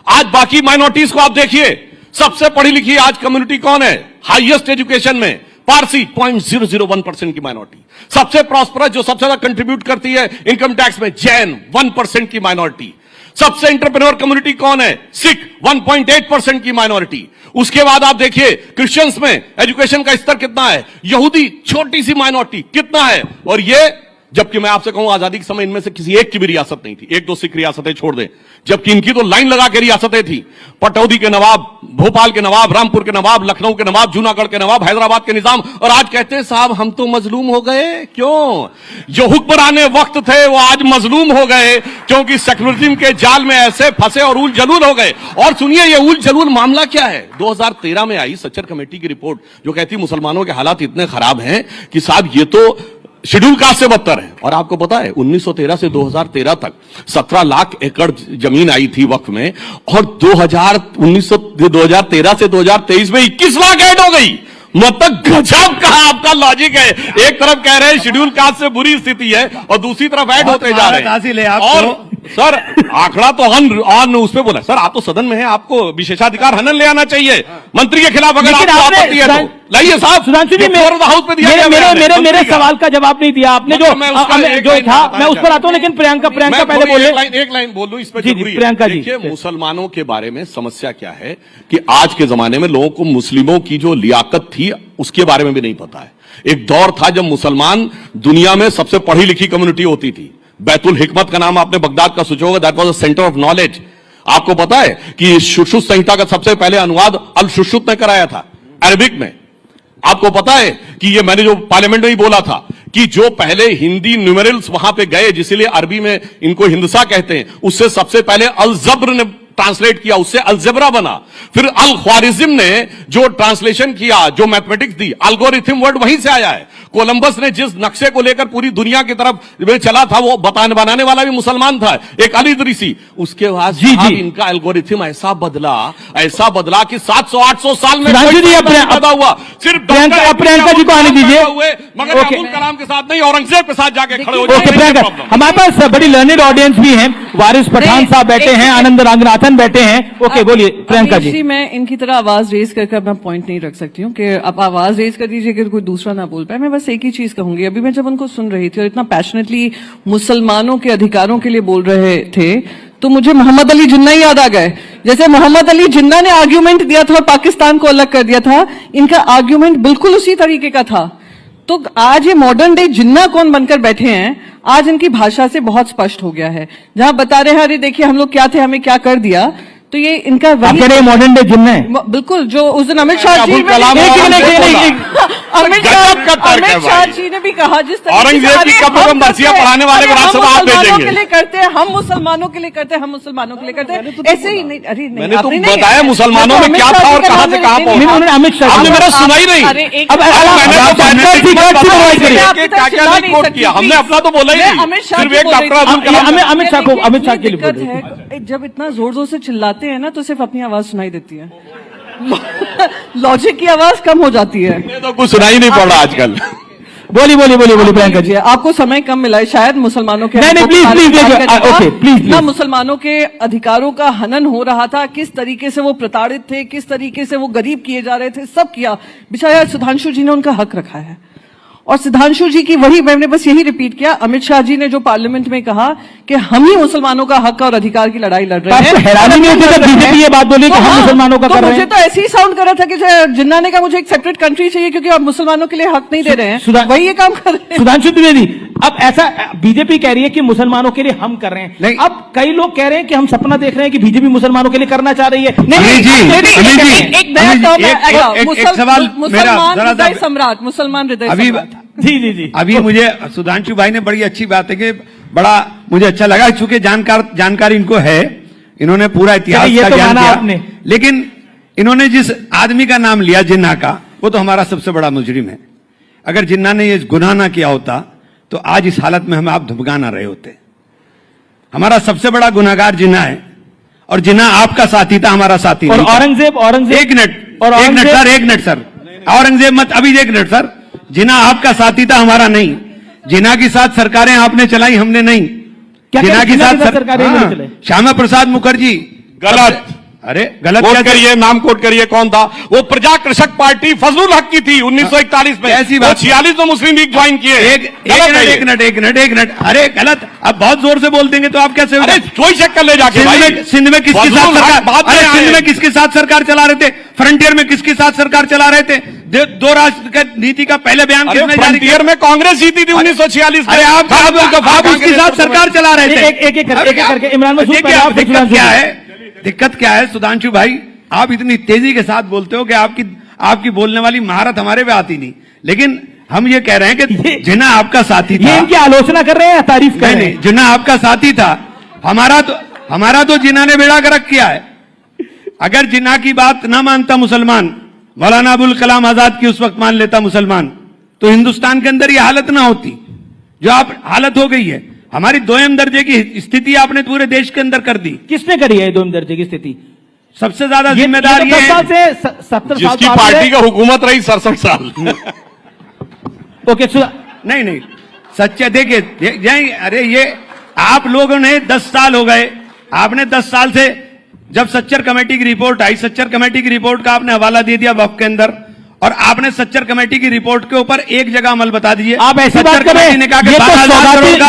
आज बाकी माइनॉरिटीज को आप देखिए, सबसे पढ़ी लिखी आज कम्युनिटी कौन है हाईएस्ट एजुकेशन में? पारसी 0.001% की माइनॉरिटी। सबसे प्रॉस्परस, जो सबसे ज्यादा कंट्रीब्यूट करती है इनकम टैक्स में, जैन 1% की माइनॉरिटी। सबसे एंटरप्रेन्योर कम्युनिटी कौन है? सिख 1.8% की माइनॉरिटी। उसके बाद आप देखिए क्रिश्चियंस में एजुकेशन का स्तर कितना है, यहूदी छोटी सी माइनॉरिटी कितना है। और ये, जबकि मैं आपसे कहूं आजादी के समय इनमें से किसी एक की भी रियासत नहीं थी, 1-2 सिख रियासतें छोड़ दें, जबकि इनकी तो लाइन लगा के रियासतें थी। पटौदी के नवाब, भोपाल के नवाब, रामपुर के नवाब, लखनऊ के नवाब, जूनागढ़ के नवाब, हैदराबाद के निजाम। और आज कहते हैं साहब हम तो मजलूम हो गए। क्यों? जो हुक्मराने वक्त थे वो आज मजलूम हो गए, क्योंकि सेक्युलरिज्म के जाल में ऐसे फंसे और उल जलूल हो गए। और सुनिए, ये उल जलूल मामला क्या है? 2013 में आई सच्चर कमेटी की रिपोर्ट, जो कहती मुसलमानों के हालात इतने खराब हैं कि साहब ये तो शेड्यूल कास्ट से बदतर है। और आपको पता है 1913 से 2013 तक 17 लाख एकड़ जमीन आई थी वक्फ में, और 2013 से 2023 में 21 लाख ऐड हो गई। मतलब गजब का आपका लॉजिक है। एक तरफ कह रहे हैं शेड्यूल कास्ट से बुरी स्थिति है और दूसरी तरफ ऐड होते जा रहे हैं। और सर आंकड़ा तो ऑन उस पे बोला। सर आप तो सदन में हैं, आपको विशेषाधिकार हनन ले आना चाहिए मंत्री के खिलाफ, अगर आपको आपत्ति है तो लाइए साहब। सुधांशु जी, हाउस पे दिया मेरे सवाल का जवाब नहीं दिया आपने, जो था मैं उस पर आता हूं, लेकिन प्रियंका पहले बोले। एक लाइन बोल दूं इस पर। प्रियंका जी, देखिए मुसलमानों के बारे में समस्या क्या है कि आज के जमाने में लोगों को मुस्लिमों की जो लियाकत थी उसके बारे में भी नहीं पता है। एक दौर था जब मुसलमान दुनिया में सबसे पढ़ी लिखी कम्युनिटी होती थी। बैतुल हिकमत का नाम आपने बगदाद का सोचा होगा, that was a centre of knowledge. आपको पता है कि शुश्रुत संहिता का सबसे पहले अनुवाद अल शुश्रुत ने कराया था अरबिक में। आपको पता है कि ये मैंने जो पार्लियामेंट में ही बोला था कि जो पहले हिंदी न्यूमेरल्स वहां पे गए, जिसलिए अरबी में इनको हिंदसा कहते हैं, उससे सबसे पहले अल जब्र ने ट्रांसलेट किया, उससे अलजेब्रा बना। फिर अल ख्वारिज्म ने जो ट्रांसलेशन किया, जो मैथमेटिक्स दी, एल्गोरिथम वर्ड वहीं से आया है। कोलंबस ने जिस नक्शे को लेकर पूरी दुनिया की तरफ चला था, वो बनाने वाला भी मुसलमान था, एक अली इदरीसी। उसके बाद इनका एल्गोरिथम ऐसा बदला कि 700-800 साल में पैदा हुआ। सिर्फ प्रियंका जी को आने दीजिए, मगर अब्दुल कलाम के साथ नहीं, औरंगजेब के साथ जाके खड़े हो ओके प्रियंका, हमारे पास बड़ी लर्निड ऑडियंस भी है, वारिस पठान साहब बैठे हैं, आनंद रंगनाथन बैठे हैं। ओके बोलिए प्रियंका जी। मैं इनकी तरह आवाज रेज करके अपना पॉइंट नहीं रख सकती हूँ कि आप आवाज रेज कर दीजिए कि कोई दूसरा ना बोल पाए। मैं बस एक ही चीज कहूंगी, अभी मैं जब उनको सुन रही थी और इतना पैशनेटली मुसलमानों के अधिकारों के लिए बोल रहे थे, तो मुझे मोहम्मद अली जिन्ना ही याद आ गए। जैसे मोहम्मद अली जिन्ना ने आर्ग्यूमेंट दिया था और पाकिस्तान को अलग कर दिया था, इनका आर्ग्यूमेंट बिल्कुल उसी तरीके का था। तो आज ये मॉडर्न डे जिन्ना कौन बनकर बैठे हैं, आज इनकी भाषा से बहुत स्पष्ट हो गया है। जहां बता रहे हैं अरे देखिए हम लोग क्या थे, हमें क्या कर दिया, तो ये इनका वही मॉडर्न डे जिन्ना है बिल्कुल जो उस दिन अमित शाह जी अमित शाह जी ने भी कहा, जिस औरंगजेब की कब्र में मरसिया पढ़ाने वाले को राज्यसभा आप भेजेंगे। के लिए करते हैं हम, मुसलमानों के लिए करते हैं हम, मुसलमानों के लिए करते हैं, ऐसे ही नहीं। अरे नहीं, मैंने तो बताया मुसलमानों में क्या था और कहां से कहां पहुंचा। अमित शाह आपने मेरा सुना ही नहीं। क्या कोट किया हमने, अपना तो बोला ही नहीं। सिर्फ एक डॉक्टर अमित शाह के लिए जब इतना जोर जोर से चिल्लाते हैं ना, तो सिर्फ अपनी आवाज सुनाई देती है, लॉजिक की आवाज कम हो जाती है। तो कुछ सुनाई नहीं पड़ रहा आजकल। बोली प्रियंका जी। आपको समय कम मिला है शायद, मुसलमानों के प्लीज ना, मुसलमानों के अधिकारों का हनन हो रहा था, किस तरीके से वो प्रताड़ित थे, किस तरीके से वो गरीब किए जा रहे थे, सब किया। बेचारा सुधांशु जी ने उनका हक रखा है, और सुधांशु जी की वही मैंने बस यही रिपीट किया। अमित शाह जी ने जो पार्लियामेंट में कहा कि हम ही मुसलमानों का हक और अधिकार की लड़ाई लड़ रहे हैं, हैरानी नहीं होती जब बीजेपी ये बात बोली कि हम मुसलमानों का कर रहे हैं। मुझे तो ऐसे ही साउंड कर रहा था कि जिन्ना ने कहा मुझे एक सेपरेट कंट्री चाहिए क्योंकि आप मुसलमानों के लिए हक नहीं दे रहे हैं, वही ये काम कर रहे हैं। सुधांशु द्विवेदी, अब ऐसा बीजेपी कह रही है कि मुसलमानों के लिए हम कर रहे हैं, अब कई लोग कह रहे हैं कि हम सपना देख रहे हैं कि बीजेपी मुसलमानों के लिए करना चाह रही है। एक नया टर्म आएगा, मुसलमान सम्राट, मुसलमान हृदय सम्राट। जी अभी मुझे सुधांशु भाई ने बड़ी अच्छी बात है कि बड़ा मुझे अच्छा लगा, चूंकि जानकारी इनको है, इन्होंने पूरा इतिहास का ज्ञान दिया। लेकिन इन्होंने जिस आदमी का नाम लिया जिन्ना का, वो तो हमारा सबसे बड़ा मुजरिम है। अगर जिन्ना ने ये गुनाह ना किया होता तो आज इस हालत में हम आप धुपका ना रहे होते। हमारा सबसे बड़ा गुनाहगार जिन्ना है, और जिन्ना आपका साथी था, हमारा साथी और औरंगजेब एक मिनट सर, औरंगजेब मत, अभी एक मिनट सर, जिन्ना आपका साथी था, हमारा नहीं। जिन्ना के साथ सरकारें आपने चलाई, हमने नहीं। जिन्ना के साथ सरकारें चलाई श्यामा प्रसाद मुखर्जी। गलत, अरे गलत कोट करिए, नाम कोट करिए, कौन था वो? प्रजा कृषक पार्टी फजलुल हक की थी 1941 में, ऐसी बात। 46 में मुस्लिम लीग ज्वाइन किए। एक मिनट, अरे गलत, अब बहुत जोर से बोल देंगे तो आप कैसे? अरे कोई चक्कर ले जाके सिंध में किसके साथ सरकार, सिंध में किसके साथ सरकार चला रहे थे? फ्रंटियर में किसके साथ सरकार चला रहे थे? दो राष्ट्र नीति का पहले बयान किसने जारी किया? में कांग्रेस जीती थी 1946 में। आप उसके साथ सरकार चला रहे थे। एक करके इमरान मसूद, दिक्कत क्या है सुधांशु भाई? आप इतनी तेजी के साथ बोलते हो कि आपकी बोलने वाली महारत हमारे पे आती नहीं। लेकिन हम ये कह रहे हैं कि जिन्ना आपका साथी था। ये इनकी आलोचना कर रहे हैं या तारीफ कर रहे हैं? जिन्ना आपका साथी था, हमारा तो जिन्ना ने बेड़ा गर्क किया है। अगर जिन्ना की बात ना मानता मुसलमान, मौलाना अबुल कलाम आजाद की उस वक्त मान लेता मुसलमान, तो हिंदुस्तान के अंदर ये हालत ना होती जो आप हालत हो गई है। हमारी दोयम दर्जे की स्थिति आपने पूरे देश के अंदर कर दी। किसने करी है दोयम दर्जे की स्थिति? सबसे ज्यादा जिम्मेदार ये 70 साल जिसकी पार्टी का हुकूमत रही 67 साल। ओके, नहीं सच्चे देखिए, अरे ये आप लोगों ने 10 साल हो गए, आपने 10 साल से जब सच्चर कमेटी की रिपोर्ट आई, सच्चर कमेटी की रिपोर्ट का आपने हवाला दे दिया वक्त के अंदर, और आपने सच्चर कमेटी की रिपोर्ट के ऊपर एक जगह अमल बता दीजिए। आप ऐसी बात कर रहे हैं,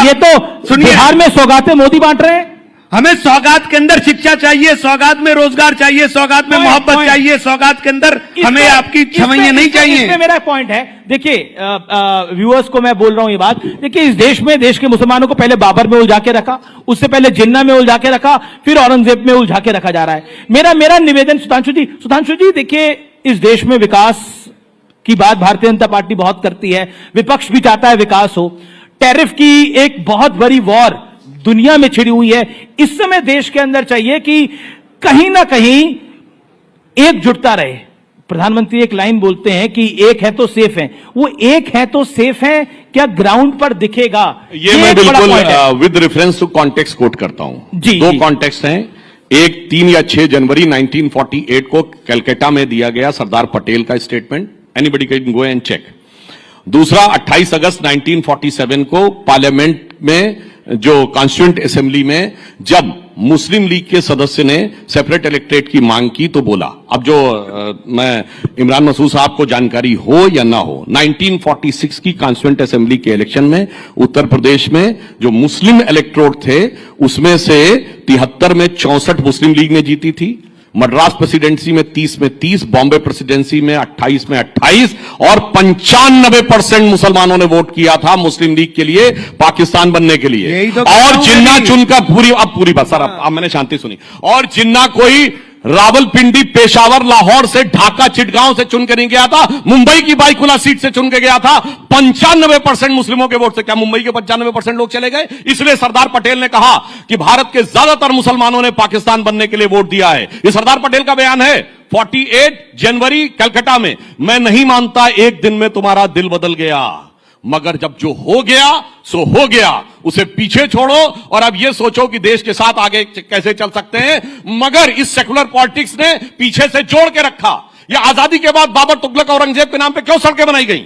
ये तो बिहार में सौगातें मोदी बांट रहे हैं। हमें सौगात के अंदर शिक्षा चाहिए, सौगात में रोजगार चाहिए, सौगात में मोहब्बत चाहिए, सौगात के अंदर हमें आपकी छवैया नहीं चाहिए। इसमें मेरा पॉइंट है, देखिए व्यूअर्स को मैं बोल रहा हूं ये बात, देखिए इस देश में देश के मुसलमानों को पहले बाबर में उलझा के रखा, उससे पहले जिन्ना में उलझा के रखा, फिर औरंगजेब में उलझा के रखा जा रहा है। मेरा निवेदन सुधांशु जी, देखिए इस देश में विकास की बात भारतीय जनता पार्टी बहुत करती है, विपक्ष भी चाहता है विकास हो। टैरिफ की एक बहुत बड़ी वॉर दुनिया में छिड़ी हुई है। इस समय देश के अंदर चाहिए कि कहीं ना कहीं एकजुटता रहे। प्रधानमंत्री एक लाइन बोलते हैं कि एक है तो सेफ है, वो एक है तो सेफ है क्या ग्राउंड पर दिखेगा? ये मैं एक बड़ा बिल्कुल point है। With reference to context quote करता हूं। जी, दो जी। कॉन्टेक्स्ट हैं, एक 3 या 6 जनवरी 1948 को कलकत्ता में दिया गया सरदार पटेल का statement, anybody can go and check. दूसरा 28 अगस्त 1947 को पार्लियामेंट में जो कॉन्स्टिट्यूएंट असेंबली में जब मुस्लिम लीग के सदस्य ने सेपरेट इलेक्ट्रेट की मांग की तो बोला, अब जो मैं इमरान मसूद साहब को जानकारी हो या ना हो, 1946 की कॉन्स्टिट्यूएंट असेंबली के इलेक्शन में उत्तर प्रदेश में जो मुस्लिम इलेक्ट्रोट थे उसमें से 73 में 64 मुस्लिम लीग ने जीती थी, मद्रास प्रेसिडेंसी में 30 बॉम्बे प्रेसिडेंसी में 28 और 95% मुसलमानों ने वोट किया था मुस्लिम लीग के लिए, पाकिस्तान बनने के लिए। यही तो और जिन्ना चुनकर पूरी बात सर, अब मैंने शांति सुनी, और जिन्ना कोई रावलपिंडी, पेशावर, लाहौर से, ढाका, चिटगांव से चुन के नहीं गया था, मुंबई की बाईकुला सीट से चुन के गया था। 95% मुस्लिमों के वोट से, क्या मुंबई के 95% लोग चले गए? इसलिए सरदार पटेल ने कहा कि भारत के ज्यादातर मुसलमानों ने पाकिस्तान बनने के लिए वोट दिया है। ये सरदार पटेल का बयान है 48 जनवरी कलकत्ता में। मैं नहीं मानता एक दिन में तुम्हारा दिल बदल गया, मगर जब जो हो गया सो हो गया, उसे पीछे छोड़ो और अब यह सोचो कि देश के साथ आगे कैसे चल सकते हैं। मगर इस सेकुलर पॉलिटिक्स ने पीछे से जोड़ के रखा। यह आजादी के बाद बाबर, तुगलक, औरंगजेब के नाम पे क्यों सड़कें बनाई गई?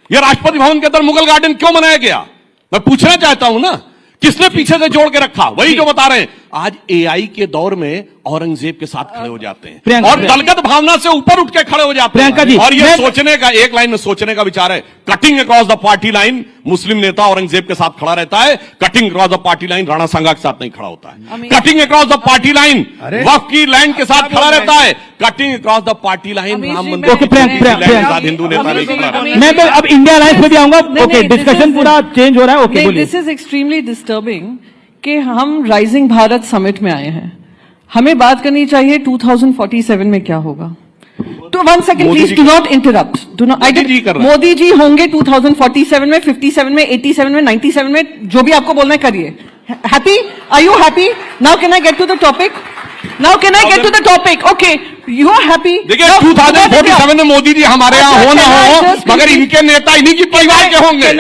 यह राष्ट्रपति भवन के अंदर मुगल गार्डन क्यों बनाया गया? मैं पूछना चाहता हूं ना, किसने पीछे से जोड़ के रखा? वही जो बता रहे हैं, आज एआई के दौर में औरंगजेब के साथ खड़े हो जाते हैं और दलगत भावना से ऊपर उठ के खड़े हो जाते हैं। प्रियंका जी, और ये सोचने का, एक लाइन में सोचने का विचार है, cutting across the party line Muslim नेता औरंगजेब के साथ खड़ा रहता है, cutting across the party line Rana Sanga के साथ नहीं खड़ा होता है। Cutting across the party line वक्फ की लैंड के साथ खड़ा रहता है, cutting across the party line Ram Mandir Hindu नेता नहीं खड़ा रहता। मैं अब इंडिया अलायंस में भी आऊंगा। ओके, डिस्कशन पूरा चेंज हो रहा है। ओके, बोलिए। दिस इज एक्सट्रीमली डिस्टर्बिंग कि हम राइजिंग भारत समिट में आए हैं। हमें बात करनी चाहिए 2047 में क्या होगा। तो 1 second please, do not interrupt, do not. Modi ji होंगे 2047 में, 57 में, 87 में, 97 में, जो भी आपको बोलना है करिए। Happy? Are you happy? Now can I get to the topic? Now can I get to the topic? Okay, you are happy? देखिए 2047 में मोदी जी हमारे यहाँ हो ना हो, मगर इनके नेता इन्हीं की परिवार के होंगे,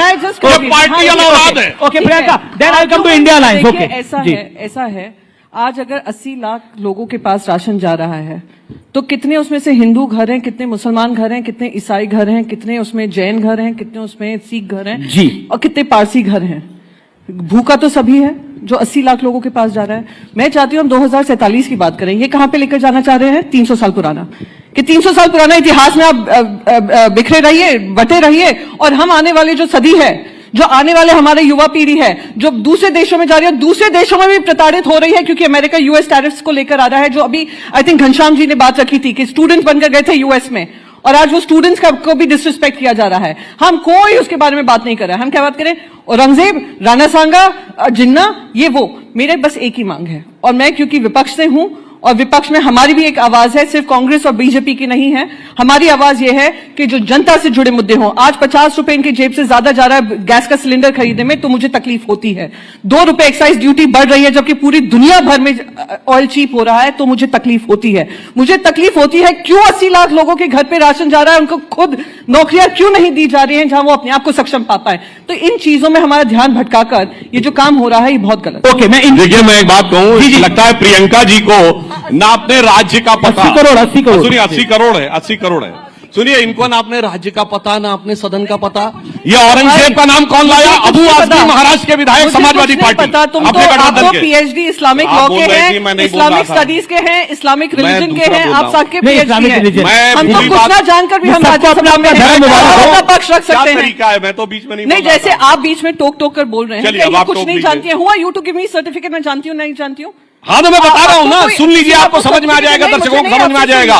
पार्टी अलग है। Okay Priyanka, then I come to India alliance. Okay, ऐसा है, आज अगर 80 लाख लोगों के पास राशन जा रहा है तो कितने उसमें से हिंदू घर हैं, कितने मुसलमान घर हैं, कितने ईसाई घर हैं, कितने उसमें जैन घर हैं, कितने उसमें सिख घर हैं जी, और कितने पारसी घर हैं? भूखा तो सभी है जो 80 लाख लोगों के पास जा रहा है। मैं चाहती हूँ हम 2047 की बात करें। ये कहां पे लेकर जाना चाह रहे हैं? 300 साल पुराना, कि 300 साल पुराना इतिहास में आप बिखरे रहिए, बटे रहिए, और हम आने वाले जो सदी है, जो आने वाले हमारे युवा पीढ़ी है, जो दूसरे देशों में जा रही है, दूसरे देशों में भी प्रताड़ित हो रही है क्योंकि अमेरिका यूएस टैरिफ्स को लेकर आ रहा है, जो अभी आई थिंक घनश्याम जी ने बात रखी थी कि स्टूडेंट्स बनकर गए थे यूएस में और आज वो स्टूडेंट्स को भी डिसरिस्पेक्ट किया जा रहा है। हम कोई उसके बारे में बात नहीं कर रहे हैं। हम क्या बात करें? औरंगजेब, राणा सांगा, जिन्ना, ये वो। मेरे बस एक ही मांग है, और मैं क्योंकि विपक्ष से हूं और विपक्ष में हमारी भी एक आवाज है, सिर्फ कांग्रेस और बीजेपी की नहीं है। हमारी आवाज यह है कि जो जनता से जुड़े मुद्दे हों। आज 50 रुपए इनकी जेब से ज्यादा जा रहा है गैस का सिलेंडर खरीदने में, तो मुझे तकलीफ होती है। 2 रुपए एक्साइज ड्यूटी बढ़ रही है जबकि पूरी दुनिया भर में ऑयल चीप हो रहा है, तो मुझे तकलीफ होती है। मुझे तकलीफ होती है क्यों 80 लाख लोगों के घर पे राशन जा रहा है, उनको खुद नौकरियां क्यों नहीं दी जा रही हैं जहां वो अपने आप को सक्षम पा पाए। तो इन चीजों में हमारा ध्यान भटकाकर ये जो काम हो रहा है ये बहुत गलत। ओके, देखिए मैं एक बात कहूं, लगता है प्रियंका जी को ना अपने राज्य का पता, 80 करोड़ सुनिए 80 करोड़ है, 80 करोड़ है। सुनिए, इनको ना अपने राज्य का पता, ना अपने सदन का पता। ये औरंगजेब का नाम कौन लाया? अबू आजमी, महाराष्ट्र के विधायक, समाजवादी पार्टी। तुम तो आपको पीएचडी इस्लामिक लॉ के हैं, इस्लामिक स्टडीज के हैं, इस्लामिक रिलीजन के हैं, आप सबके पीएचडी हैं। हम तो कुछ ना जानकर भी हम राज्यसभा में अपना पक्ष रख सकते हैं। तरीका है, मैं तो बीच में नहीं, जैसे आप बीच में टोक टोक कर बोल रहे हैं, कुछ नहीं जानती हूँ। You to give me certificate, मैं जानती हूँ नहीं जानती हूँ। हाँ तो मैं बता रहा हूं ना, सुन लीजिए, आपको समझ में आ जाएगा, दर्शकों को समझ में आ जाएगा।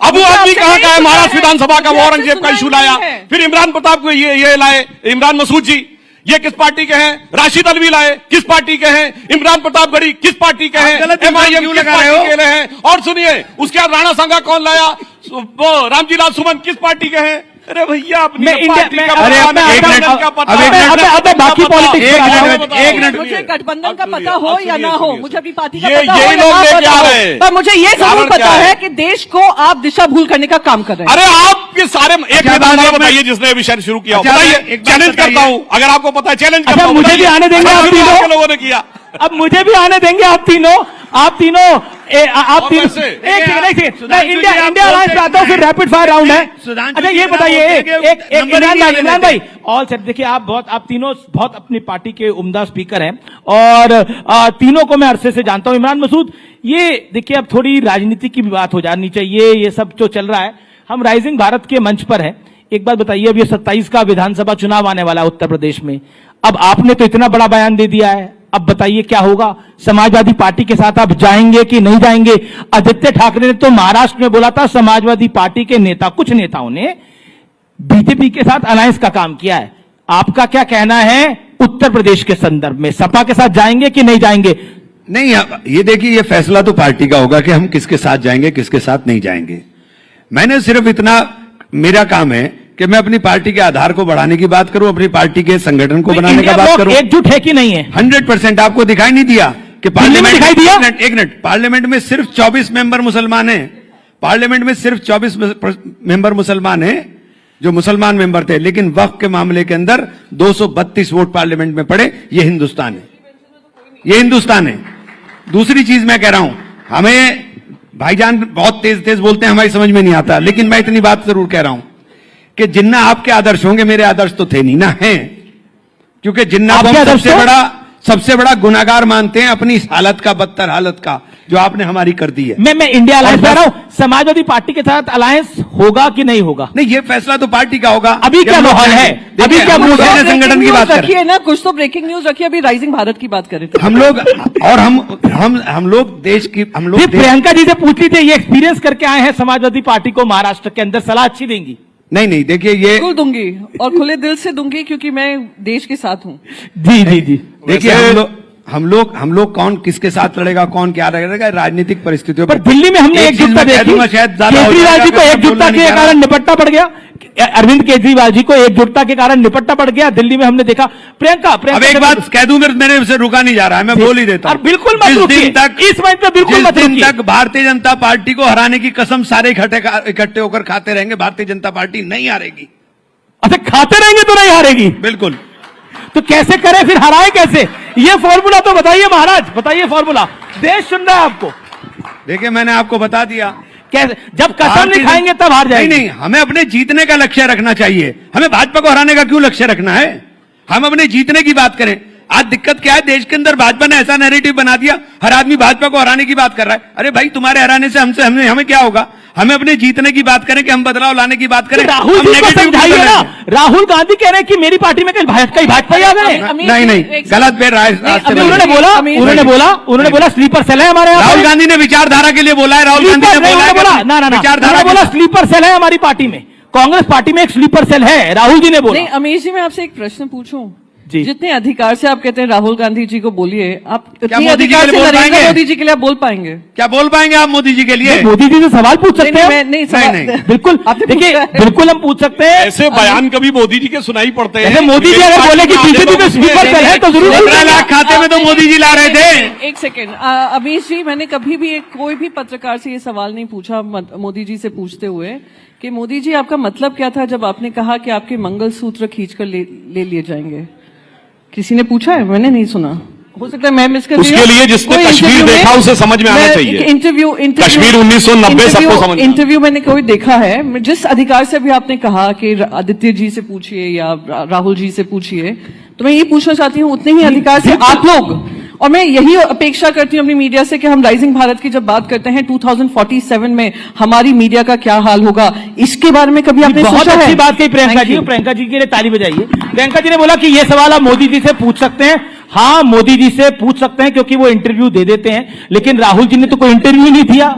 अबू आदमी कहां का है? महाराष्ट्र विधानसभा का वो औरंगजेब का इशू लाया, फिर इमरान प्रताप को ये लाए, इमरान मसूद जी ये किस पार्टी के हैं? राशिद अलवी लाए, किस पार्टी के हैं? इमरान प्रताप गढ़ी किस पार्टी के हैं? MIM किस पार्टी के हैं? और सुनिए, उसके बाद राणा सांगा कौन लाया? रामजी लाल सुमन किस पार्टी के हैं? अरे भैया अपनी मैं तो इंडिया पार्टी में का अरे पता अब है, एक मिनट गठबंधन का पता है, अब बाकी पॉलिटिक्स एक पे आ रहा मिनट, हूं। एक मिनट। मुझे गठबंधन का अब पता सुनिए, हो अब या ना सुनिए, हो, सुनिए, मुझे अपनी पार्टी का ये- पता हो यही या लोग ना लेके आ पता रहे हो, हैं। पर मुझे ये जरूर कारण पता क्या है? है कि देश को आप दिशा भूल करने का काम कर रहे हैं। अरे आप ये सारे एक अच्छा, मिनट बात- बताइए जिसने विषय शुरू किया हो। अच्छा, बताइए, एक बात चैलेंज बताइए। करता हूं, अगर आपको पता है चैलेंज अच्छा, करता हूं, मुझे बताइए। भी आने देंगे अच्छा, आप शुरू तीनों? आपके लोगों ने किया। अब मुझे भी आने देंगे आप तीनों आप और तीनों वैसे? एक सेकंड सुधांशु इंडिया जी, आप इंडिया अलायंस पे आता हूं, फिर रैपिड फायर राउंड है। सुधांशु अच्छा जी, ये आप बताइए बोलते एक हैं कि एक एक नंबर ही नहीं इमरान लेते। भाई ऑल सेट देखिए आप तीनों बहुत अपनी पार्टी के उम्दा स्पीकर हैं और तीनों को मैं अरसे से जानता हूं। इमरान मसूद, ये देखिए अब थोड़ी राजनीति की भी बात हो जानी चाहिए। ये सब जो चल रहा है, हम राइजिंग भारत के मंच पर है। एक बात बताइए, अब ये 27 का विधानसभा चुनाव आने वाला है उत्तर प्रदेश में। अब आपने तो इतना बड़ा बयान दे दिया है, अब बताइए क्या होगा? समाजवादी पार्टी के साथ आप जाएंगे कि नहीं जाएंगे? आदित्य ठाकरे ने तो महाराष्ट्र में बोला था, समाजवादी पार्टी के नेता, कुछ नेताओं ने बीजेपी के साथ अलायंस का काम किया है। आपका क्या कहना है उत्तर प्रदेश के संदर्भ में? सपा के साथ जाएंगे कि नहीं जाएंगे? नहीं, अब ये देखिए, ये फैसला तो पार्टी का होगा कि हम किसके साथ जाएंगे, किसके साथ नहीं जाएंगे। मैंने सिर्फ इतना, मेरा काम है कि मैं अपनी पार्टी के आधार को बढ़ाने की बात करूं, अपनी पार्टी के संगठन को बनाने का इंडिया बात ब्लॉक करूं। एकजुट है कि नहीं है? 100% आपको दिखाई नहीं दिया कि दिल्ली में दिखाई दिया? एक मिनट, पार्लियामेंट में सिर्फ 24 मेंबर मुसलमान हैं। पार्लियामेंट में सिर्फ 24 मेंबर मुसलमान हैं, जो मुसलमान मेंबर थे, लेकिन वक्फ के मामले के अंदर 232 वोट पार्लियामेंट में पड़े। ये हिंदुस्तान है, ये हिंदुस्तान है। दूसरी चीज मैं कह रहा हूं, हमें भाईजान बहुत तेज तेज बोलते हैं, हमारी समझ में नहीं आता, लेकिन मैं इतनी बात जरूर कह रहा हूं कि जिन्ना आपके आदर्श होंगे, मेरे आदर्श तो थे नहीं ना, हैं। क्योंकि जिन्ना को आपके हम आदर्श सबसे बड़ा गुनाहगार मानते हैं अपनी इस हालत का, बदतर हालत का, जो आपने हमारी कर दी है। मैं इंडिया अलायंस और पे आ रहा हूं। समाजवादी पार्टी के साथ अलायंस होगा कि नहीं होगा? नहीं, ये फैसला तो पार्टी का होगा। अभी क्या माहौल है? अभी क्या हम मूड है? अपने संगठन की बात करें, रखिए ना, कुछ तो ब्रेकिंग न्यूज रखिए। अभी राइजिंग भारत की बात करें हम लोग, और हम लोग देश की, हम लोग फिर देश- प्रियंका जी से पूछ लीजिए, ये एक्सपीरियंस करके आए हैं समाजवादी पार्टी को महाराष्ट्र के अंदर, सलाह अच्छी देंगी? नहीं, देखिए ये, बिल्कुल दूंगी और खुले दिल से दूंगी, क्योंकि मैं देश के साथ हूं। जी जी जी। देखिए वैसे- हम लोग कौन किसके साथ लड़ेगा, कौन क्या लड़ेगा, राजनीतिक परिस्थितियों पर दिल्ली में हमने एक चीज एकजुटता मैं कह देखी। दूंगा, शायद ज्यादा हो केजरीवाल जी जाएगा, को मैं एकजुटता बोलना नहीं के चाह रहा। कारण निपटना पड़ गया। अरविंद केजरीवाल जी को एकजुटता के कारण निपटना पड़ गया। दिल्ली में हमने देखा। प्रियंका अब एक बात कह दूं, मेरे से रुका नहीं जा रहा है, मैं बोल ही देता हूं। और बिल्कुल मत जिस रुकिए। दिन तक, इस मंच पे बिल्कुल जिस मत दिन रुकिए। तक भारतीय जनता पार्टी को हराने की कसम सारे इकट्ठे होकर खाते रहेंगे, भारतीय जनता पार्टी नहीं हारेगी। अच्छा, खाते रहेंगे तो नहीं हारेगी? बिल्कुल। तो कैसे करें फिर, हराए कैसे? ये फॉर्मूला तो बताइए महाराज, बताइए फॉर्मूला। देश सुन रहा है आपको। देखिए, मैंने आपको बता दिया, कैसे? जब कसम नहीं खाएंगे तब हार जाएंगे। नहीं, हमें अपने जीतने का लक्ष्य रखना चाहिए। हमें भाजपा को हराने का क्यों लक्ष्य रखना है? हम अपने जीतने की बात करें। आज दिक्कत क्या है, देश के अंदर भाजपा ने ऐसा नैरेटिव बना दिया, हर आदमी भाजपा को हराने की बात कर रहा है। अरे भाई, तुम्हारे हराने से हमें क्या होगा? हमें अपने जीतने की बात करें कि हम बदलाव लाने की बात करें। राहुल हम जी को negative समझाइए क्यों ना। करें? राहुल गांधी कह रहे हैं कि मेरी पार्टी में कहीं भाजपा ही आ गए। नहीं, गलत पे उन्होंने बोला स्लीपर सेल है हमारे यहाँ राहुल पे। गांधी ने विचारधारा के लिए बोला है। राहुल गांधी ने बोला है कि ना विचारधारा उन्होंने बोला के- स्लीपर सेल है हमारी पार्टी में। कांग्रेस पार्टी में एक स्लीपर सेल है, राहुल जी ने बोला। नहीं, अमीश जी, मैं आपसे एक प्रश्न पूछूं। जी। जितने अधिकार से आप कहते हैं राहुल गांधी जी को बोलिए, आप इतने मोदी जी अधिकार के से लिए बोल नरेंद्र पाएंगे? मोदी जी के लिए आप बोल पाएंगे? क्या बोल पाएंगे आप मोदी जी के लिए? मोदी जी से सवाल पूछ सकते हैं? नहीं, नहीं। बिल्कुल, आपने देखिए पूछा है। बिल्कुल हम पूछ सकते हैं। ऐसे बयान कभी मोदी जी के सुनाई पड़ते हैं? जैसे मोदी जी अगर बोले कि बीजेपी में स्लीपर सेल है तो जरूर 15 लाख खाते में तो मोदी जी ला रहे थे। एक सेकेंड, अमीश जी, मैंने कभी भी कोई भी पत्रकार से ये सवाल नहीं पूछा मोदी जी से पूछते हुए कि मोदी जी, आपका मतलब क्या था जब आपने कहा कि आपके मंगलसूत्र खींचकर ले लिए जाएंगे? किसी ने पूछा है? मैंने नहीं सुना। हो सकता है मैं मिस कर उसके लिए जिसने कश्मीर देखा उसे समझ में आना चाहिए। इंटरव्यू कश्मीर 1990 सबको समझ में इंटरव्यू मैंने कोई देखा है। जिस अधिकार से भी आपने कहा कि आदित्य जी से पूछिए या राहुल जी से पूछिए, तो मैं ये पूछना चाहती हूँ उतने ही अधिकार से आप लोग, और मैं यही अपेक्षा करती हूँ अपनी मीडिया से कि हम राइजिंग भारत की जब बात करते हैं 2047 में हमारी मीडिया का क्या हाल होगा, इसके बारे में कभी आपने बहुत सोचा है? अच्छी बात कही Priyanka Thank ji. you. Priyanka ji के लिए ताली बजाइए। प्रियंका जी ने बोला कि ये सवाल आप मोदी जी से पूछ सकते हैं। हाँ, मोदी जी से पूछ सकते हैं क्योंकि वो इंटरव्यू दे देते हैं, लेकिन राहुल जी ने तो कोई इंटरव्यू नहीं दिया।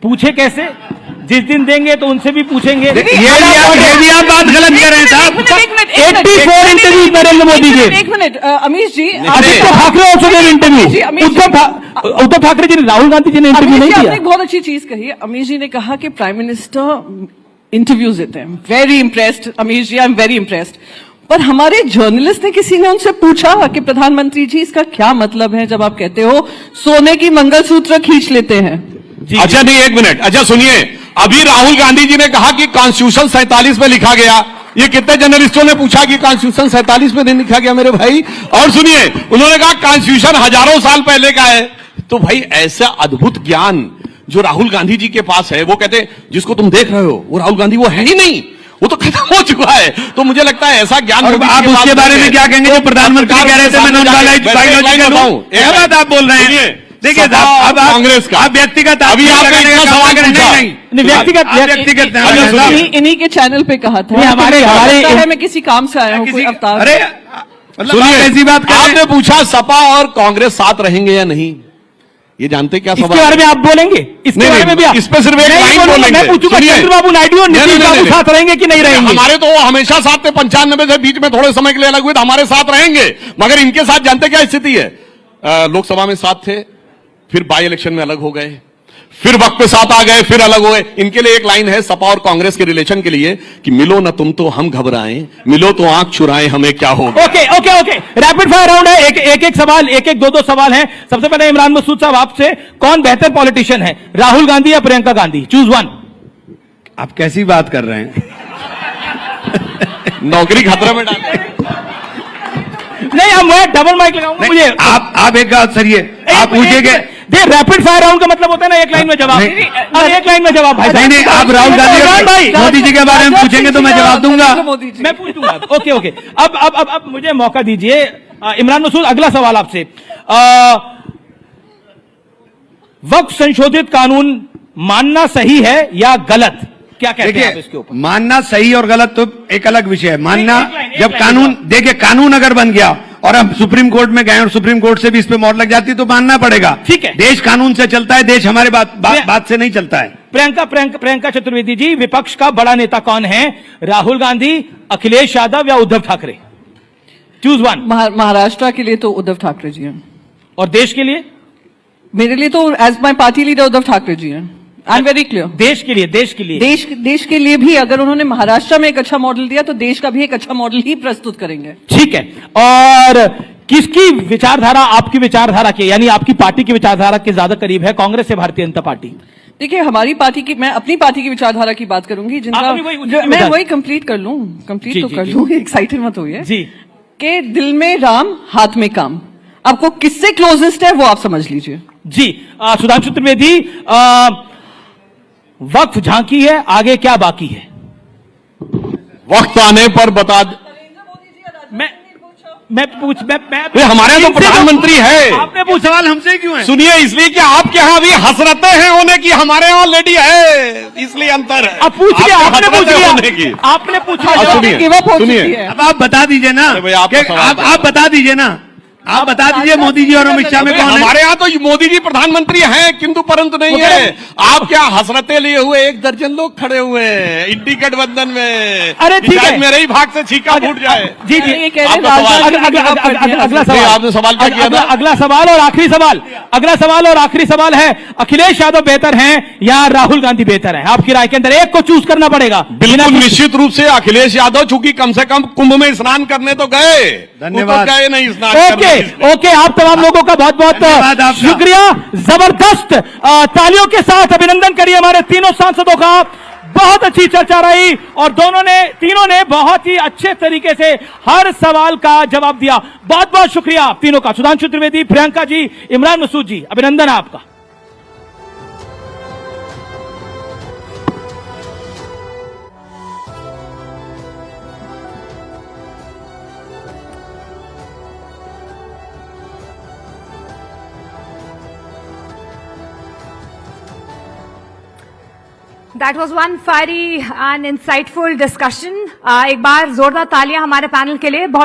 पूछे कैसे? जिस दिन देंगे तो उनसे भी पूछेंगे। ये भी आप बात गलत कर रहे हैं साहब। 84 इंटरव्यू नरेंद्र मोदी जी। एक minute, Amish ji, Aditya Thackeray also gave ji, interview. Amit ji. Uddhav Thackeray ji ने, राहुल गांधी जी ने इंटरव्यू अमीश नहीं जी, आपने दिया। एक बहुत अच्छी चीज कही। अमीश जी ने कहा कि प्राइम मिनिस्टर इंटरव्यूज देते हैं। Very impressed Amish ji, I am very impressed. पर हमारे जर्नलिस्ट ने किसी ने उनसे पूछा कि प्रधानमंत्री जी इसका क्या मतलब है जब आप कहते हो सोने की मंगलसूत्र खींच लेते हैं? अच्छा नहीं, एक मिनट, अच्छा सुनिए, अभी राहुल गांधी जी ने कहा कि कॉन्स्टिट्यूशन 47 में लिखा गया। ये कितने जर्नलिस्टों ने पूछा कि कॉन्स्टिट्यूशन 47 में नहीं लिखा गया मेरे भाई? और सुनिए, उन्होंने कहा कॉन्स्टिट्यूशन हजारों साल पहले का है। तो भाई ऐसा अद्भुत ज्ञान जो राहुल गांधी जी के पास है, वो कहते जिसको तुम देख रहे हो वो राहुल गांधी वो है ही नहीं, वो तो खत्म हो चुका है। तो मुझे लगता है ऐसा ज्ञान। और आप उसके बारे में क्या कहेंगे जो प्रधानमंत्री कह रहे थे मैं नॉन बायोलॉजिकल हूं? क्या बात आप बोल रहे हैं? देखिए अब कांग्रेस का आप व्यक्तिगत अभी आपने इतना सवाल पूछा। व्यक्तिगत इन्हीं के चैनल पे कहा था। हमारे है मैं किसी काम से आया हूँ, कोई अवतार। अरे मतलब आप ऐसी बात कर रहे हैं? आपने पूछा सपा और कांग्रेस साथ रहेंगे या नहीं, ये जानते क्या सवाल? इसके बारे में आप बोलेंगे? इसके बारे में भी इस पे सिर्फ एक लाइन बोलेंगे। मैं पूछूंगा चंद्रबाबू नायडू और नीतीश बाबू साथ रहेंगे कि नहीं रहेंगे? हमारे तो वो हमेशा साथ थे, 95 से बीच में थोड़े समय के लिए अलग हुए तो हमारे साथ रहेंगे। मगर इनके साथ जानते क्या स्थिति है? लोकसभा में साथ थे, फिर बाई इलेक्शन में अलग हो गए, फिर वक्त पे साथ आ गए, फिर अलग हो गए। इनके लिए एक लाइन है सपा और कांग्रेस के रिलेशन के लिए कि मिलो ना तुम तो हम घबराएं, मिलो तो आंख चुराएं हमें क्या होगा। Okay okay okay, rapid fire round है। एक सवाल, दो सवाल हैं। सबसे पहले इमरान मसूद साहब आपसे, कौन बेहतर पॉलिटिशियन है, राहुल गांधी या प्रियंका गांधी? Choose one. आप कैसी बात कर रहे हैं? नौकरी खतरे में डाल नहीं, हम मैं डबल माइक लगाऊंगा। मुझे आप एक बात सरिए, आप पूछेंगे दे रैपिड फायर राउंड का मतलब होता है ना एक लाइन में जवाब। एक लाइन में जवाब भाई। नहीं, आप राहुल गांधी मोदी जी के बारे में पूछेंगे तो मैं जवाब दूंगा। मैं पूछ दूंगा। ओके ओके, अब मुझे मौका दीजिए। इमरान मसूद, अगला सवाल आपसे। वक्फ संशोधित कानून मानना सही है या गलत? क्या कहते हैं आप इसके ऊपर? मानना सही और गलत तो एक अलग विषय है। मानना एक जब लाइन कानून, देखिए कानून अगर बन गया और हम सुप्रीम कोर्ट में गए और सुप्रीम कोर्ट से भी इस पे मोहर लग जाती तो मानना पड़ेगा। ठीक है। देश कानून से चलता है, देश हमारे बात से नहीं चलता है। प्रियंका चतुर्वेदी जी, विपक्ष का बड़ा नेता कौन है, राहुल गांधी, अखिलेश यादव या उद्धव ठाकरे? Choose one. महाराष्ट्र के लिए तो उद्धव ठाकरे जी हैं। और देश के लिए? मेरे लिए तो as my party leader Uddhav Thackeray ji हैं। I am very clear. देश के लिए देश के लिए भी अगर उन्होंने महाराष्ट्र में एक अच्छा मॉडल दिया तो देश का भी एक अच्छा मॉडल ही प्रस्तुत करेंगे। ठीक है। और किसकी विचारधारा आपकी विचारधारा के, यानी आपकी पार्टी की विचारधारा के ज्यादा करीब है, कांग्रेस या भारतीय जनता पार्टी? देखिए हमारी पार्टी की, मैं अपनी पार्टी की विचारधारा की बात करूंगी जिनका मैं वही कंप्लीट कर लूं, एक्साइटेड मत होइए जी। कि दिल में राम हाथ में काम, आपको किससे क्लोजेस्ट है वो आप समझ लीजिए। जी। सुधांशु त्रिवेदी, वक्फ झांकी है, आगे क्या बाकी है? वक्त आने पर बता। हमारे यहाँ तो प्रधानमंत्री है। आपने पूछा, सवाल हमसे क्यों है? सुनिए, इसलिए कि आपके यहाँ भी हसरतें हैं होने की, हमारे यहाँ लेडी है, इसलिए अंतर है। अब पूछ लिया, आपने पूछ लिया, आपने पूछा। सुनिए, अब आप बता दीजिए ना, आप बता दीजिए ना, आप बता दीजिए मोदी जी और अमित शाह में कौन है? हमारे यहाँ तो मोदी जी प्रधानमंत्री हैं किंतु परंतु नहीं है। आप क्या हसरतें लिए हुए 1 दर्जन लोग खड़े हुए हैं इंडी गठबंधन में। अरे ठीक है, मेरे ही भाग से छीका फूट जाए। जी जी, अगला सवाल आपने सवाल क्या किया था? अगला सवाल और आखिरी सवाल है, अखिलेश यादव बेहतर हैं या राहुल गांधी बेहतर हैं? आपकी राय के अंदर एक को चूज करना पड़ेगा। बिल्कुल निश्चित रूप से अखिलेश यादव, चूंकि कम से कम कुंभ में स्नान करने तो गए, धन्यवाद। गए नहीं स्नान। ओके, आप तमाम लोगों का बहुत बहुत शुक्रिया। जबरदस्त तालियों के साथ अभिनंदन करिए हमारे तीनों सांसदों का। बहुत अच्छी चर्चा रही और तीनों ने बहुत ही अच्छे तरीके से हर सवाल का जवाब दिया। बहुत बहुत शुक्रिया तीनों का। सुधांशु त्रिवेदी, प्रियंका जी, इमरान मसूद जी, अभिनंदन आपका। That was one fiery and insightful discussion. एक बार जोरदार तालियां हमारे पैनल के लिए। बहुत